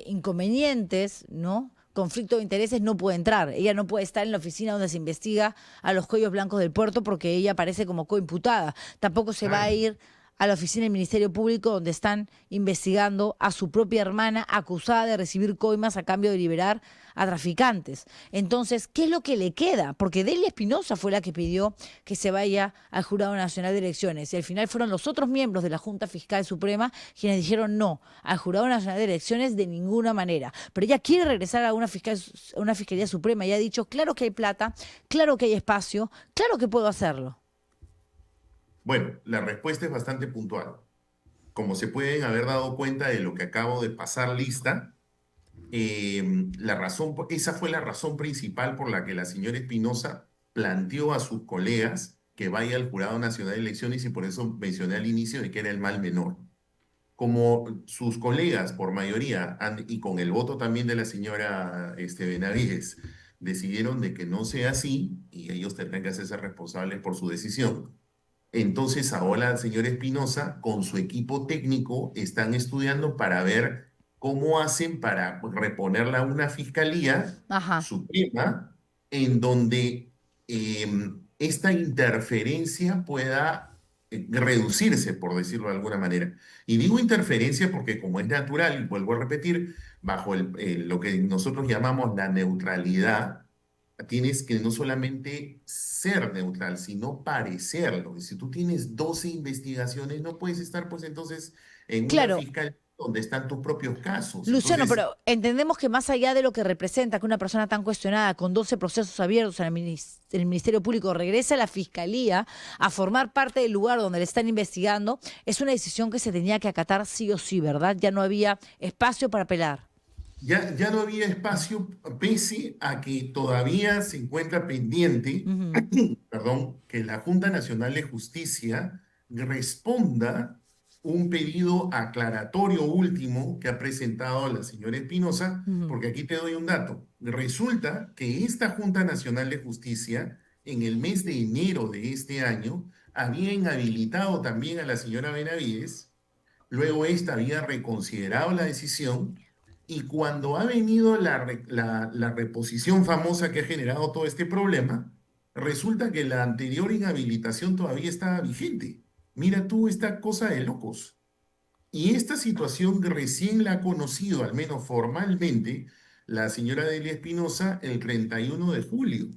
inconvenientes, ¿no? Conflicto de intereses no puede entrar. Ella no puede estar en la oficina donde se investiga a los cuellos blancos del puerto porque ella aparece como coimputada. Tampoco se va a claro. ir a la oficina del Ministerio Público donde están investigando a su propia hermana acusada de recibir coimas a cambio de liberar a traficantes. Entonces, ¿qué es lo que le queda? Porque Delia Espinosa fue la que pidió que se vaya al Jurado Nacional de Elecciones y al final fueron los otros miembros de la Junta Fiscal Suprema quienes dijeron no, al Jurado Nacional de Elecciones de ninguna manera. Pero ella quiere regresar a una Fiscalía Suprema y ha dicho, claro que hay plata, claro que hay espacio, claro que puedo hacerlo. Bueno, la respuesta es bastante puntual. Como se pueden haber dado cuenta de lo que acabo de pasar lista, esa fue la razón principal por la que la señora Espinosa planteó a sus colegas que vaya al Jurado Nacional de Elecciones y por eso mencioné al inicio de que era el mal menor. Como sus colegas, por mayoría, y con el voto también de la señora Benavides, decidieron de que no sea así y ellos tendrán que hacerse responsables por su decisión. Entonces ahora el señor Espinosa con su equipo técnico están estudiando para ver cómo hacen para reponerla a una fiscalía Ajá. suprema en donde esta interferencia pueda reducirse, por decirlo de alguna manera. Y digo interferencia porque como es natural, y vuelvo a repetir, bajo lo que nosotros llamamos la neutralidad, tienes que no solamente ser neutral, sino parecerlo. Y si tú tienes 12 investigaciones, no puedes estar, pues entonces, en una Claro, fiscalía donde están tus propios casos. Luciano, Entonces, pero entendemos que más allá de lo que representa que una persona tan cuestionada con 12 procesos abiertos en el Ministerio Público regrese a la Fiscalía a formar parte del lugar donde le están investigando, es una decisión que se tenía que acatar sí o sí, ¿verdad? Ya no había espacio para apelar. ya no había espacio, pese a que todavía se encuentra pendiente, Ujú, perdón, que la Junta Nacional de Justicia responda un pedido aclaratorio último que ha presentado la señora Espinosa, ujú. porque aquí te doy un dato. Resulta que esta Junta Nacional de Justicia, en el mes de enero de este año, había inhabilitado también a la señora Benavides. Luego esta había reconsiderado la decisión y cuando ha venido la reposición famosa que ha generado todo este problema, resulta que la anterior inhabilitación todavía estaba vigente. Mira tú esta cosa de locos. Y esta situación recién la ha conocido, al menos formalmente, la señora Delia Espinosa el 31 de julio.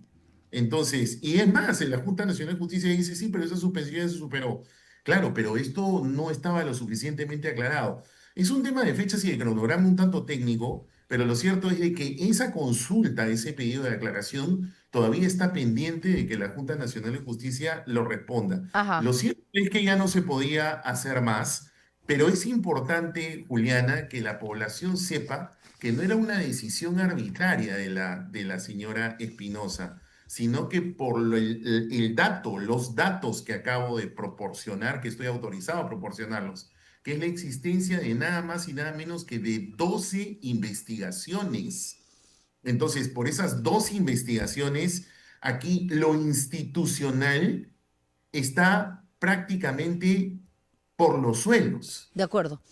Entonces, y es más, en la Junta Nacional de Justicia dice, sí, pero esa suspensión ya se superó. Claro, pero esto no estaba lo suficientemente aclarado. Es un tema de fechas y de cronograma un tanto técnico, pero lo cierto es de que esa consulta, ese pedido de aclaración, todavía está pendiente de que la Junta Nacional de Justicia lo responda. Ajá. Lo cierto es que ya no se podía hacer más. Pero es importante, Juliana, que la población sepa que no era una decisión arbitraria de la señora Espinosa, sino que por el dato, los datos que acabo de proporcionar, que estoy autorizado a proporcionarlos, que es la existencia de nada más y nada menos que de 12 investigaciones. Entonces, por esas 12 investigaciones, aquí lo institucional está prácticamente por los suelos. De acuerdo.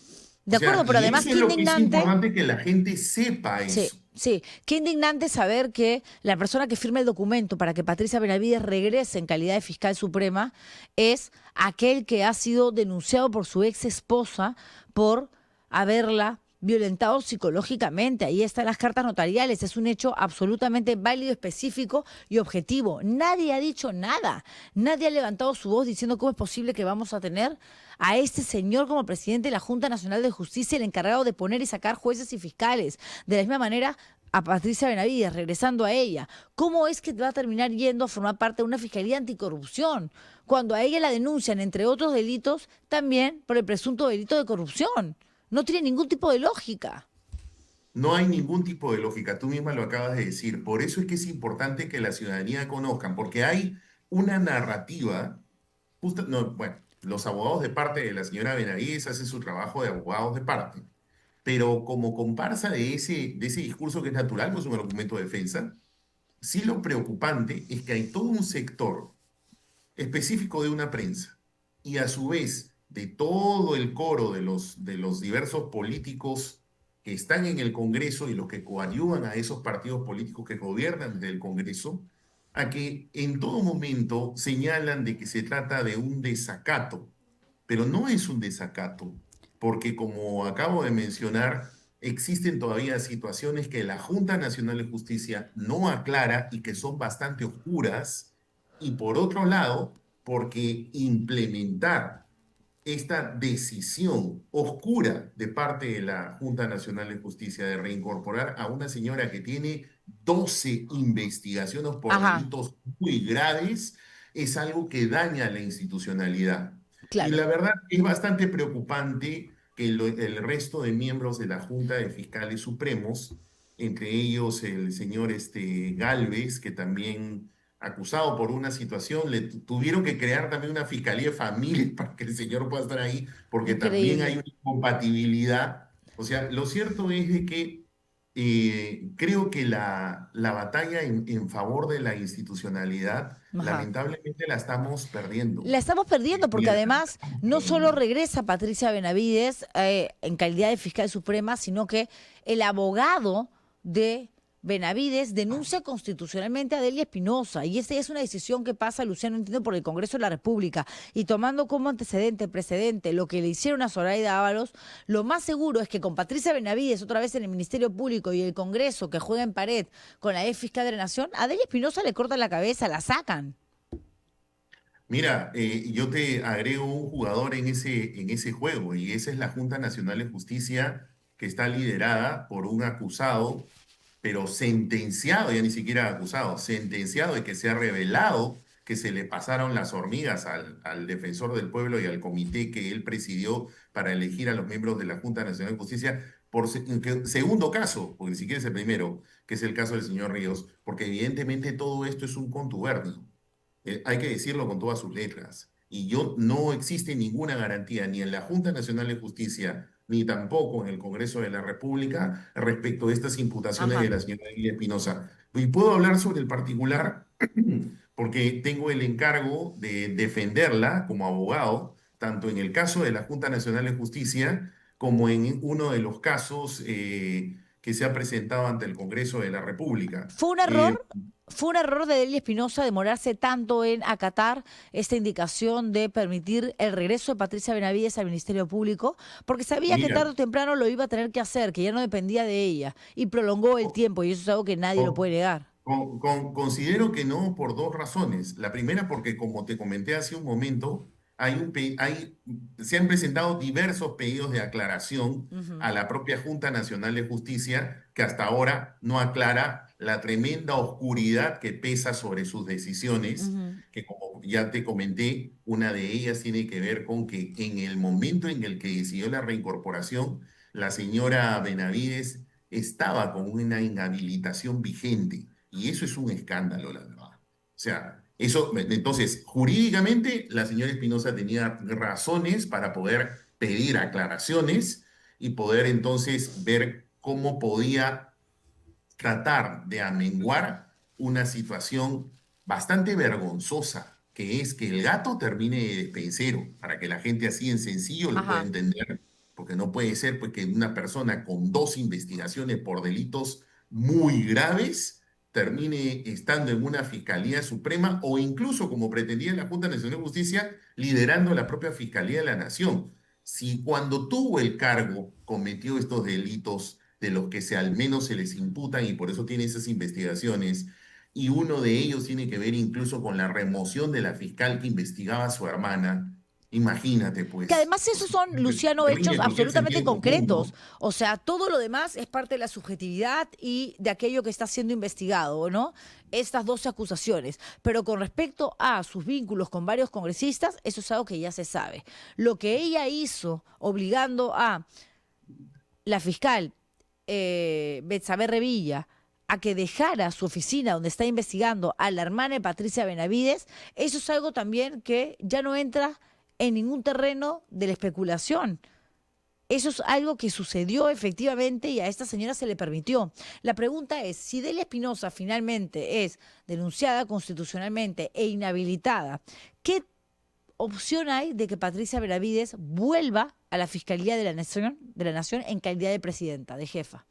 O De sea, acuerdo, pero y además eso es qué lo que es indignante. importante que la gente sepa Sí, eso. sí. Qué indignante saber que la persona que firma el documento para que Patricia Benavides regrese en calidad de fiscal suprema es aquel que ha sido denunciado por su ex esposa por haberla violentado psicológicamente. Ahí están las cartas notariales. Es un hecho absolutamente válido, específico y objetivo. Nadie ha dicho nada. Nadie ha levantado su voz diciendo cómo es posible que vamos a tener a este señor como presidente de la Junta Nacional de Justicia, el encargado de poner y sacar jueces y fiscales. De la misma manera, a Patricia Benavides, regresando a ella. ¿Cómo es que va a terminar yendo a formar parte de una fiscalía anticorrupción? Cuando a ella la denuncian, entre otros delitos, también por el presunto delito de corrupción. No tiene ningún tipo de lógica. No hay ningún tipo de lógica, tú misma lo acabas de decir. Por eso es que es importante que la ciudadanía conozcan, porque hay una narrativa, no, bueno, los abogados de parte de la señora Benavides hacen su trabajo de abogados de parte, pero como comparsa de ese discurso que es natural, pues un argumento de defensa, sí lo preocupante es que hay todo un sector específico de una prensa y a su vez de todo el coro de los diversos políticos que están en el Congreso y los que coadyuvan a esos partidos políticos que gobiernan del Congreso, a que en todo momento señalan de que se trata de un desacato, pero no es un desacato, porque como acabo de mencionar, existen todavía situaciones que la Junta Nacional de Justicia no aclara y que son bastante oscuras, y por otro lado, porque implementar esta decisión oscura de parte de la Junta Nacional de Justicia de reincorporar a una señora que tiene 12 investigaciones por Ajá, delitos muy graves es algo que daña la institucionalidad. Y claro. la verdad es bastante preocupante que el resto de miembros de la Junta de Fiscales Supremos, entre ellos el señor Gálvez, que también acusado por una situación, le tuvieron que crear también una fiscalía de familia para que el señor pueda estar ahí, porque también hay Increíble. una incompatibilidad. O sea, lo cierto es de que creo que la batalla en favor de la institucionalidad, Ajá. lamentablemente la estamos perdiendo. La estamos perdiendo porque La además estamos no solo perdiendo. regresa Patricia Benavides en calidad de fiscal suprema, sino que el abogado de Benavides denuncia constitucionalmente a Delia Espinosa y esa es una decisión que pasa, Luciano, entiendo, por el Congreso de la República. Y tomando como antecedente, precedente, lo que le hicieron a Zoraida Ábalos, lo más seguro es que con Patricia Benavides otra vez en el Ministerio Público y el Congreso que juega en pared con la ex fiscal de la Nación, a Delia Espinosa le cortan la cabeza, la sacan. Mira, yo te agrego un jugador en ese juego y esa es la Junta Nacional de Justicia que está liderada por un acusado, pero sentenciado, ya ni siquiera acusado, sentenciado de que se ha revelado que se le pasaron las hormigas al defensor del pueblo y al comité que él presidió para elegir a los miembros de la Junta Nacional de Justicia por segundo caso, porque ni siquiera es el primero, que es el caso del señor Ríos, porque evidentemente todo esto es un contubernio. Hay que decirlo con todas sus letras. Y no existe ninguna garantía ni en la Junta Nacional de Justicia ni tampoco en el Congreso de la República respecto de estas imputaciones de Ajá. la señora Lilia Espinosa. Y puedo hablar sobre el particular porque tengo el encargo de defenderla como abogado, tanto en el caso de la Junta Nacional de Justicia como en uno de los casos que se ha presentado ante el Congreso de la República. Fue un error, fue un error de Delia Espinosa demorarse tanto en acatar esta indicación de permitir el regreso de Patricia Benavides al Ministerio Público, porque sabía que tarde Mira, o temprano lo iba a tener que hacer, que ya no dependía de ella, y prolongó el tiempo, y eso es algo que nadie lo puede negar. considero que no por dos razones. La primera, porque como te comenté hace un momento, se han presentado diversos pedidos de aclaración Ujú, a la propia Junta Nacional de Justicia que hasta ahora no aclara la tremenda oscuridad que pesa sobre sus decisiones, ujú. que como ya te comenté, una de ellas tiene que ver con que en el momento en el que decidió la reincorporación, la señora Benavides estaba con una inhabilitación vigente. Y eso es un escándalo, la verdad. O sea, entonces, jurídicamente, la señora Espinosa tenía razones para poder pedir aclaraciones y poder entonces ver cómo podía tratar de amenguar una situación bastante vergonzosa, que es que el gato termine de despensero, para que la gente así en sencillo lo pueda Ajá. entender, porque no puede ser pues, que una persona con dos investigaciones por delitos muy graves termine estando en una Fiscalía Suprema o incluso, como pretendía la Junta Nacional de Justicia, liderando la propia Fiscalía de la Nación. Si cuando tuvo el cargo cometió estos delitos de los que al menos se les imputan y por eso tiene esas investigaciones, y uno de ellos tiene que ver incluso con la remoción de la fiscal que investigaba a su hermana, imagínate Que pues, además o esos sea, son, Luciano, rige hechos cualquier absolutamente sentido común, concretos. ¿no? O sea, todo lo demás es parte de la subjetividad y de aquello que está siendo investigado, ¿no? Estas 12 acusaciones. Pero con respecto a sus vínculos con varios congresistas, eso es algo que ya se sabe. Lo que ella hizo obligando a la fiscal Betsabe Revilla a que dejara su oficina donde está investigando a la hermana de Patricia Benavides, eso es algo también que ya no entra en ningún terreno de la especulación. Eso es algo que sucedió efectivamente y a esta señora se le permitió. La pregunta es, si Delia Espinosa finalmente es denunciada constitucionalmente e inhabilitada, ¿qué opción hay de que Patricia Benavides vuelva a la Fiscalía de la Nación en calidad de presidenta, de jefa?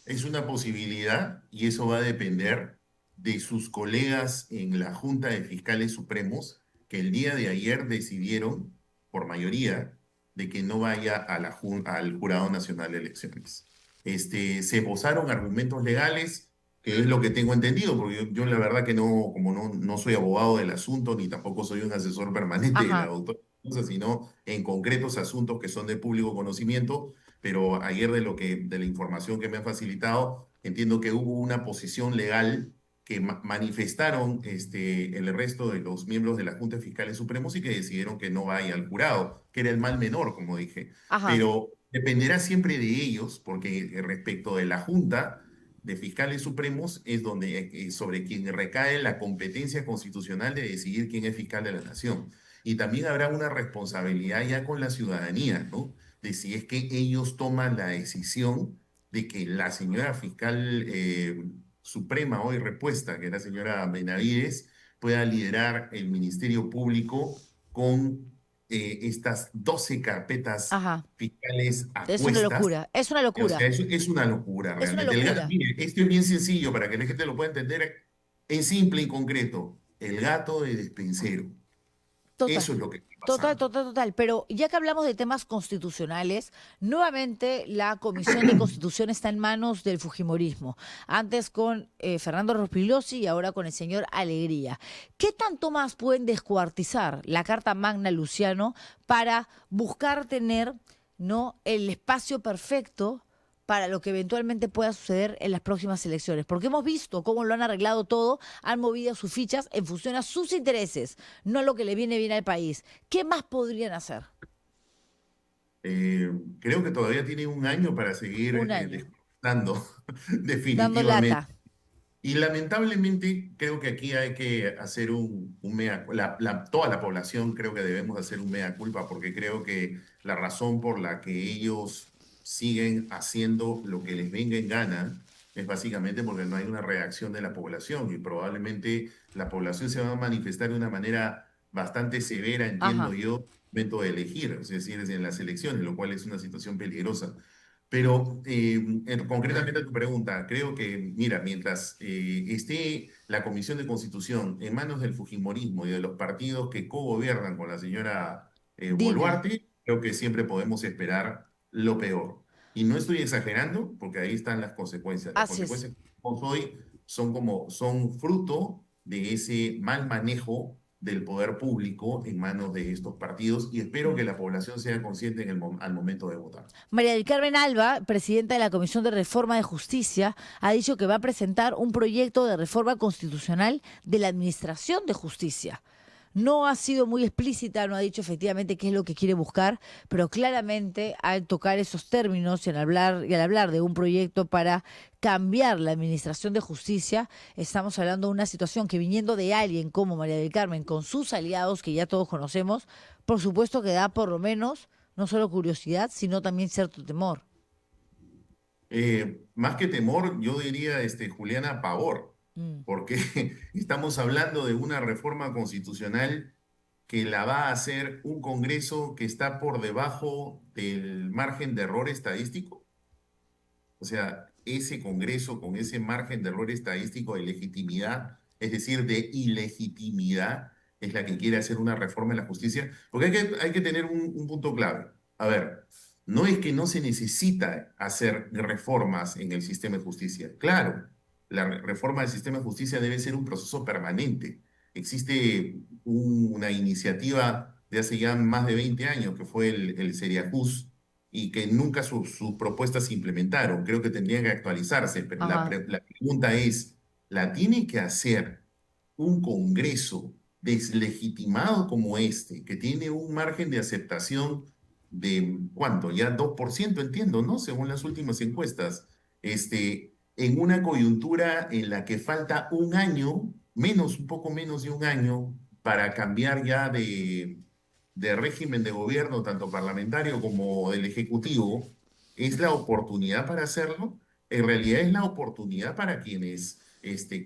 Es una posibilidad y eso va a depender de sus colegas en la Junta de Fiscales Supremos que el día de ayer decidieron, por mayoría, de que no vaya a al Jurado Nacional de Elecciones. Se esbozaron argumentos legales, que es lo que tengo entendido, porque yo la verdad que no, como no soy abogado del asunto, ni tampoco soy un asesor permanente de la Ajá. doctora, sino en concretos asuntos que son de público conocimiento, pero ayer de la información que me han facilitado, entiendo que hubo una posición legal que manifestaron el resto de los miembros de la Junta de Fiscales Supremos y que decidieron que no vaya al jurado, que era el mal menor, como dije. Ajá. Pero dependerá siempre de ellos, porque respecto de la Junta de Fiscales Supremos es sobre quien recae la competencia constitucional de decidir quién es fiscal de la nación. Y también habrá una responsabilidad ya con la ciudadanía, ¿no? De si es que ellos toman la decisión de que la señora fiscal suprema hoy repuesta, que es la señora Benavides, pueda liderar el Ministerio Público con estas 12 carpetas Ajá. fiscales Es una apuestas. locura, es una O sea, locura, es una locura es una realmente. locura. Mire, esto es bien sencillo para que la gente lo pueda entender en simple y concreto. El gato de despensero. Total. Eso es lo que está Total, pasando. total, total. Pero ya que hablamos de temas constitucionales, nuevamente la Comisión de Constitución está en manos del Fujimorismo. Antes con Fernando Rospigliosi y ahora con el señor Alegría. ¿Qué tanto más pueden descuartizar la Carta Magna, Luciano, para buscar tener, ¿no?, el espacio perfecto para lo que eventualmente pueda suceder en las próximas elecciones? Porque hemos visto cómo lo han arreglado todo, han movido sus fichas en función a sus intereses, no a lo que le viene bien al país. ¿Qué más podrían hacer? Eh, Creo que todavía tiene un año para seguir Un año, descontando, dando definitivamente. lata. Y lamentablemente creo que aquí hay que hacer un mea, toda la población creo que debemos hacer un mea culpa porque creo que la razón por la que ellos siguen haciendo lo que les venga en gana es básicamente porque no hay una reacción de la población y probablemente la población se va a manifestar de una manera bastante severa, entiendo Ajá. yo, al momento de elegir, es decir, en las elecciones, lo cual es una situación peligrosa. Pero concretamente a tu pregunta, creo que, mira, mientras esté la Comisión de Constitución en manos del Fujimorismo y de los partidos que cogobiernan con la señora Dina, Boluarte, creo que siempre podemos esperar lo peor. Y no estoy exagerando, porque ahí están las consecuencias. Las así es. consecuencias que tenemos hoy son fruto de ese mal manejo del poder público en manos de estos partidos y espero que la población sea consciente al momento de votar. María del Carmen Alba, presidenta de la Comisión de Reforma de Justicia, ha dicho que va a presentar un proyecto de reforma constitucional de la Administración de Justicia. No ha sido muy explícita, no ha dicho efectivamente qué es lo que quiere buscar, pero claramente al tocar esos términos y al hablar de un proyecto para cambiar la administración de justicia, estamos hablando de una situación que viniendo de alguien como María del Carmen, con sus aliados que ya todos conocemos, por supuesto que da por lo menos no solo curiosidad, sino también cierto temor. Más que temor, yo diría, Juliana, pavor, Mm, porque estamos hablando de una reforma constitucional que la va a hacer un Congreso que está por debajo del margen de error estadístico. O sea, ese Congreso con ese margen de error estadístico de legitimidad, es decir, de ilegitimidad, es la que quiere hacer una reforma en la justicia. Porque hay que tener un punto clave. A ver, no es que no se necesita hacer reformas en el sistema de justicia. Claro, la reforma del sistema de justicia debe ser un proceso permanente. Existe una iniciativa de hace ya más de 20 años que fue el Seriajus y que nunca sus propuestas se implementaron. Creo que tendrían que actualizarse, pero ajá. la pregunta es, ¿la tiene que hacer un Congreso deslegitimado como este, que tiene un margen de aceptación de, ¿cuánto? Ya 2% entiendo, ¿no? Según las últimas encuestas, en una coyuntura en la que falta un año, un poco menos de un año, para cambiar ya de régimen de gobierno, tanto parlamentario como del ejecutivo, es la oportunidad para hacerlo. En realidad es la oportunidad para quienes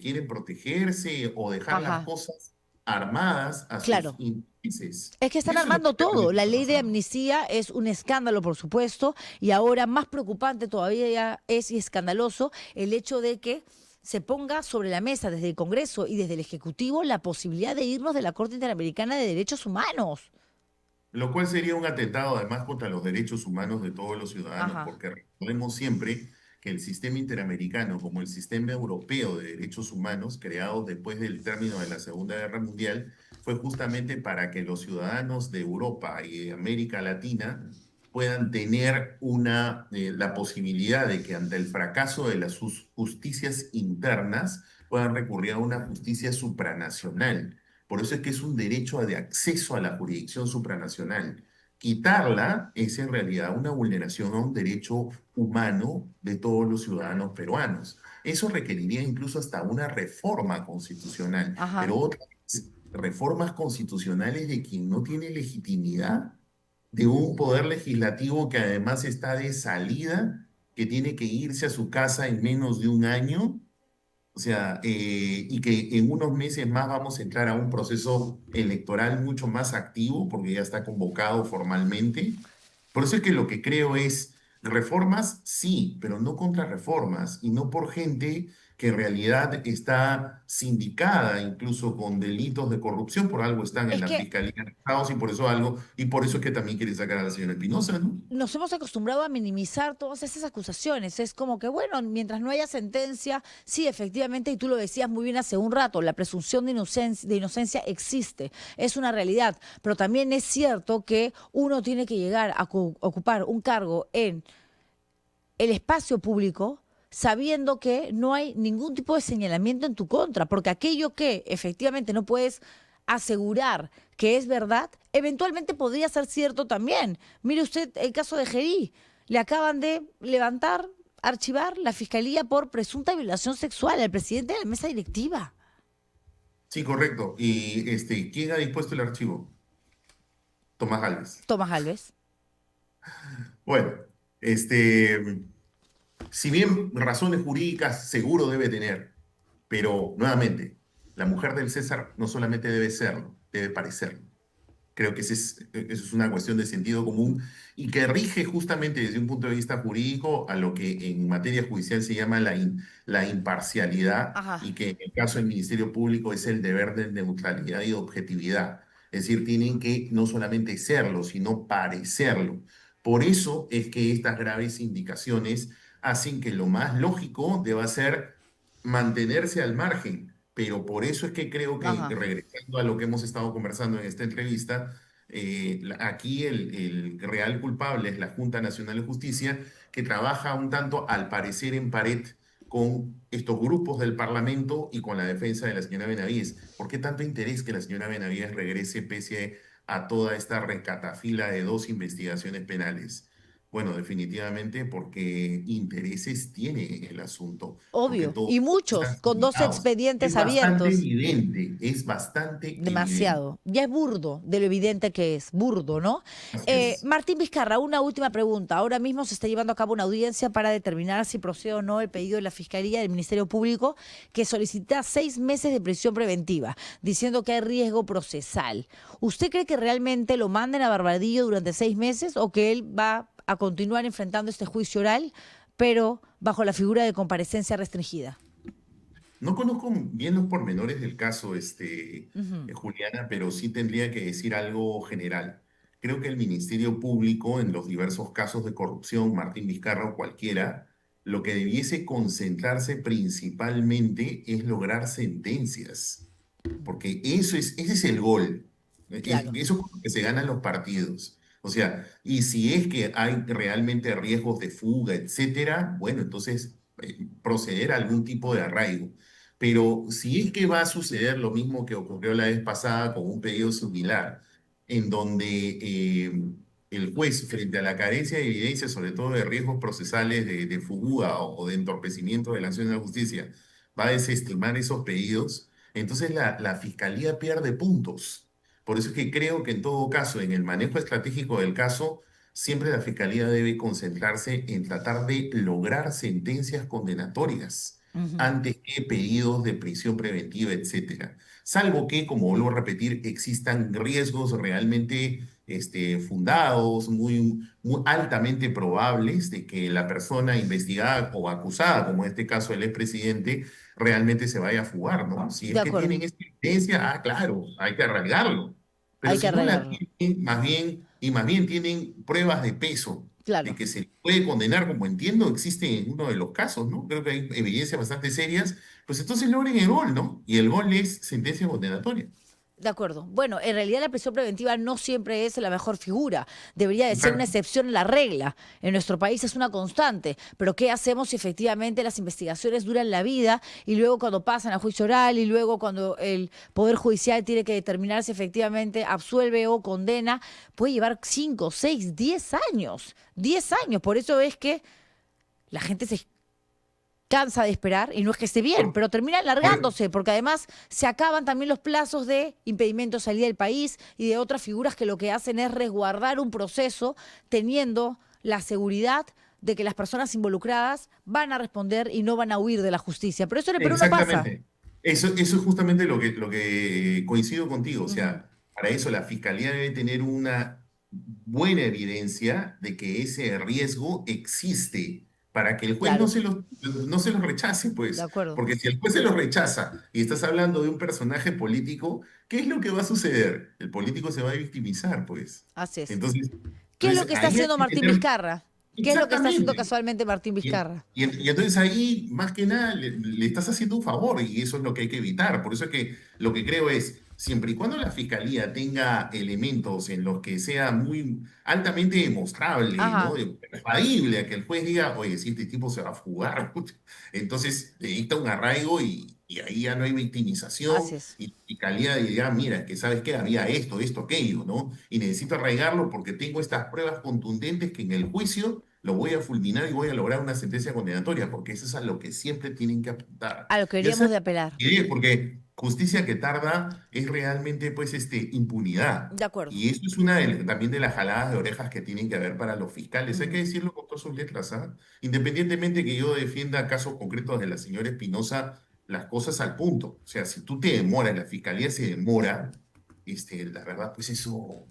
quieren protegerse o dejar las Ajá, cosas armadas a sus claro. intereses. Es que Y están eso es lo que armando todo. realmente La está ley de pasando. amnistía es un escándalo, por supuesto, y ahora más preocupante todavía es y escandaloso el hecho de que se ponga sobre la mesa desde el Congreso y desde el Ejecutivo la posibilidad de irnos de la Corte Interamericana de Derechos Humanos. Lo cual sería un atentado además contra los derechos humanos de todos los ciudadanos, Ajá, porque recordemos siempre que el sistema interamericano, como el sistema europeo de derechos humanos, creado después del término de la Segunda Guerra Mundial, fue justamente para que los ciudadanos de Europa y de América Latina puedan tener la posibilidad de que ante el fracaso de las justicias internas puedan recurrir a una justicia supranacional. Por eso es que es un derecho de acceso a la jurisdicción supranacional. Quitarla es en realidad una vulneración a un derecho humano de todos los ciudadanos peruanos. Eso requeriría incluso hasta una reforma constitucional, pero ajá. otra vez, reformas constitucionales de quien no tiene legitimidad, de un poder legislativo que además está de salida, que tiene que irse a su casa en menos de un año. O O sea, y que en unos meses más vamos a entrar a un proceso electoral mucho más activo, porque ya está convocado formalmente. Por eso es que lo que creo es reformas, sí, pero no contra reformas y no por gente que en realidad está sindicada incluso con delitos de corrupción, por algo están en Es la que Fiscalía de Estados y por eso algo, y por eso es que también quieren sacar a la señora Espinosa, ¿no? nos hemos acostumbrado a minimizar todas esas acusaciones. Es como que, bueno, mientras no haya sentencia, sí, efectivamente, y tú lo decías muy bien hace un rato, la presunción de inocencia existe, es una realidad, pero también es cierto que uno tiene que llegar a ocupar un cargo en el espacio público sabiendo que no hay ningún tipo de señalamiento en tu contra, porque aquello que efectivamente no puedes asegurar que es verdad, eventualmente podría ser cierto también. Mire usted el caso de Gerí, le acaban de levantar, archivar la fiscalía por presunta violación sexual al presidente de la mesa directiva, Sí, correcto. Y ¿quién ha dispuesto el archivo? Tomás Gálvez. Tomás Alves. Bueno, este, si bien razones jurídicas seguro debe tener, pero nuevamente, la mujer del César no solamente debe serlo, debe parecerlo. Creo que eso es una cuestión de sentido común y que rige justamente desde un punto de vista jurídico a lo que en materia judicial se llama la imparcialidad Ajá. y que en el caso del Ministerio Público es el deber de neutralidad y de objetividad. Es decir, tienen que no solamente serlo, sino parecerlo. Por eso es que estas graves indicaciones hacen que lo más lógico deba ser mantenerse al margen, pero por eso es que creo que, Ajá. regresando a lo que hemos estado conversando en esta entrevista, aquí el real culpable es la Junta Nacional de Justicia, que trabaja un tanto al parecer en pared con estos grupos del Parlamento y con la defensa de la señora Benavides. ¿Por qué tanto interés que la señora Benavides regrese pese a toda esta recatafila de dos investigaciones penales? Bueno, definitivamente porque intereses tiene el asunto, porque Obvio. todos Y muchos, están con dos implicados. expedientes abiertos. Es bastante evidente. Demasiado. Ya es burdo de lo evidente que es. Burdo, ¿no? Así es. Martín Vizcarra, una última pregunta. Ahora mismo se está llevando a cabo una audiencia para determinar si procede o no el pedido de la Fiscalía del Ministerio Público que solicita 6 meses de prisión preventiva, diciendo que hay riesgo procesal. ¿Usted cree que realmente lo manden a Barbadillo durante 6 meses o que él va a continuar enfrentando este juicio oral, pero bajo la figura de comparecencia restringida? No conozco bien los pormenores del caso, Ujú. Juliana, pero sí tendría que decir algo general. Creo que el Ministerio Público, en los diversos casos de corrupción, Martín Vizcarra o cualquiera, lo que debiese concentrarse principalmente es lograr sentencias, porque ese es el gol. Claro. Eso es con lo que se ganan los partidos. O sea, y si es que hay realmente riesgos de fuga, etcétera, bueno, entonces proceder a algún tipo de arraigo. Pero si es que va a suceder lo mismo que ocurrió la vez pasada con un pedido similar, en donde el juez, frente a la carencia de evidencia, sobre todo de riesgos procesales de fuga o de entorpecimiento de la acción de la justicia, va a desestimar esos pedidos, entonces la fiscalía pierde puntos. Por eso es que creo que en todo caso, en el manejo estratégico del caso, siempre la fiscalía debe concentrarse en tratar de lograr sentencias condenatorias Ujú. antes que pedidos de prisión preventiva, etcétera. Salvo que, como vuelvo a repetir, existan riesgos realmente fundados, muy altamente probables de que la persona investigada o acusada, como en este caso el expresidente, realmente se vaya a fugar, ¿no? Si De es que acuerdo. tienen esta evidencia, claro, hay que arraigarlo. Pero Hay que si no la arreglarlo. tienen, más bien tienen pruebas de peso de Claro. que se puede condenar, como entiendo, existe en uno de los casos, ¿no? Creo que hay evidencias bastante serias, pues entonces logren el gol, ¿no? Y el gol es sentencia condenatoria. De acuerdo. Bueno, en realidad la prisión preventiva no siempre es la mejor figura. Debería de ser una Exacto. excepción a la regla. En nuestro país es una constante. Pero ¿qué hacemos si efectivamente las investigaciones duran la vida y luego cuando pasan a juicio oral y luego cuando el Poder Judicial tiene que determinar si efectivamente absuelve o condena, puede llevar 5, 6, 10 años? 10 años. Por eso es que la gente se cansa de esperar, y no es que esté bien, Por- pero termina por- alargándose, porque además se acaban también los plazos de impedimento de salida del país y de otras figuras que lo que hacen es resguardar un proceso teniendo la seguridad de que las personas involucradas van a responder y no van a huir de la justicia. Pero eso en el Perú no pasa. Exactamente. Eso es justamente lo que coincido contigo. O Ujú. sea, para eso la fiscalía debe tener una buena evidencia de que ese riesgo existe, para que el juez Claro, no se lo rechace, de pues. acuerdo. Porque si el juez se lo rechaza y estás hablando de un personaje político, ¿qué es lo que va a suceder? El político se va a victimizar, pues. Así es. Entonces, ¿Qué es lo entonces que está ahí hay haciendo que Martín tener Vizcarra? ¿Qué es lo que está haciendo exactamente. casualmente Martín Y, Vizcarra? y entonces ahí, más que nada, le estás haciendo un favor y eso es lo que hay que evitar. Por eso es que lo que creo es, siempre y cuando la fiscalía tenga elementos en los que sea muy altamente demostrable, ¿no? Ajá, Persuadible a que el juez diga, oye, si este tipo se va a fugar, entonces le dicta un arraigo y ahí ya no hay victimización así es. y la fiscalía dirá, mira, es que sabes que había esto, aquello, ¿no? Y necesito arraigarlo porque tengo estas pruebas contundentes que en el juicio lo voy a fulminar y voy a lograr una sentencia condenatoria, porque eso es a lo que siempre tienen que apuntar. A lo que Ya sea, deberíamos de apelar. porque justicia que tarda es realmente, pues, impunidad. De acuerdo. Y eso es también de las jaladas de orejas que tienen que haber para los fiscales. Hay que Ujú. decirlo con todas sus letras, ¿ah? Independientemente que yo defienda casos concretos de la señora Espinosa, las cosas al punto. O sea, si tú te demoras, la fiscalía se demora, la verdad, pues eso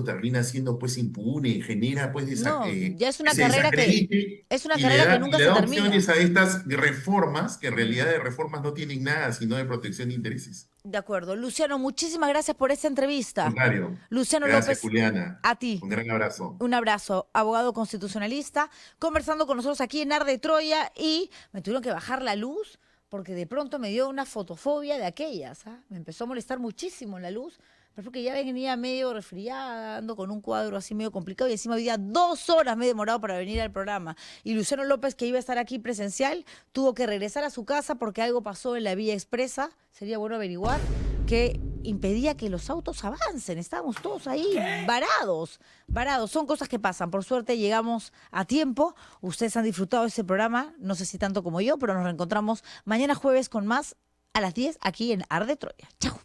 termina siendo pues impune, genera pues No, ya es que una se carrera que desacredite es una y carrera que y nunca le se da termina. opciones a estas reformas, que en Mm. realidad de reformas no tienen nada, sino de protección de intereses. De acuerdo. Luciano, muchísimas gracias por esta entrevista. Contrario. Luciano Gracias, López, Juliana. a ti. Un gran abrazo. Un abrazo, abogado constitucionalista, conversando con nosotros aquí en Ar de Troya y me tuvieron que bajar la luz porque de pronto me dio una fotofobia de aquellas. ¿Ah? Me empezó a molestar muchísimo la luz, pero porque ya venía medio resfriada, ando con un cuadro así medio complicado y encima había 2 horas me he demorado para venir al programa. Y Luciano López, que iba a estar aquí presencial, tuvo que regresar a su casa porque algo pasó en la vía expresa, sería bueno averiguar, que impedía que los autos avancen. Estábamos todos ahí varados, varados. Son cosas que pasan. Por suerte llegamos a tiempo. Ustedes han disfrutado de ese programa, no sé si tanto como yo, pero nos reencontramos mañana jueves con más a las 10 aquí en Ar de Troya. Chao.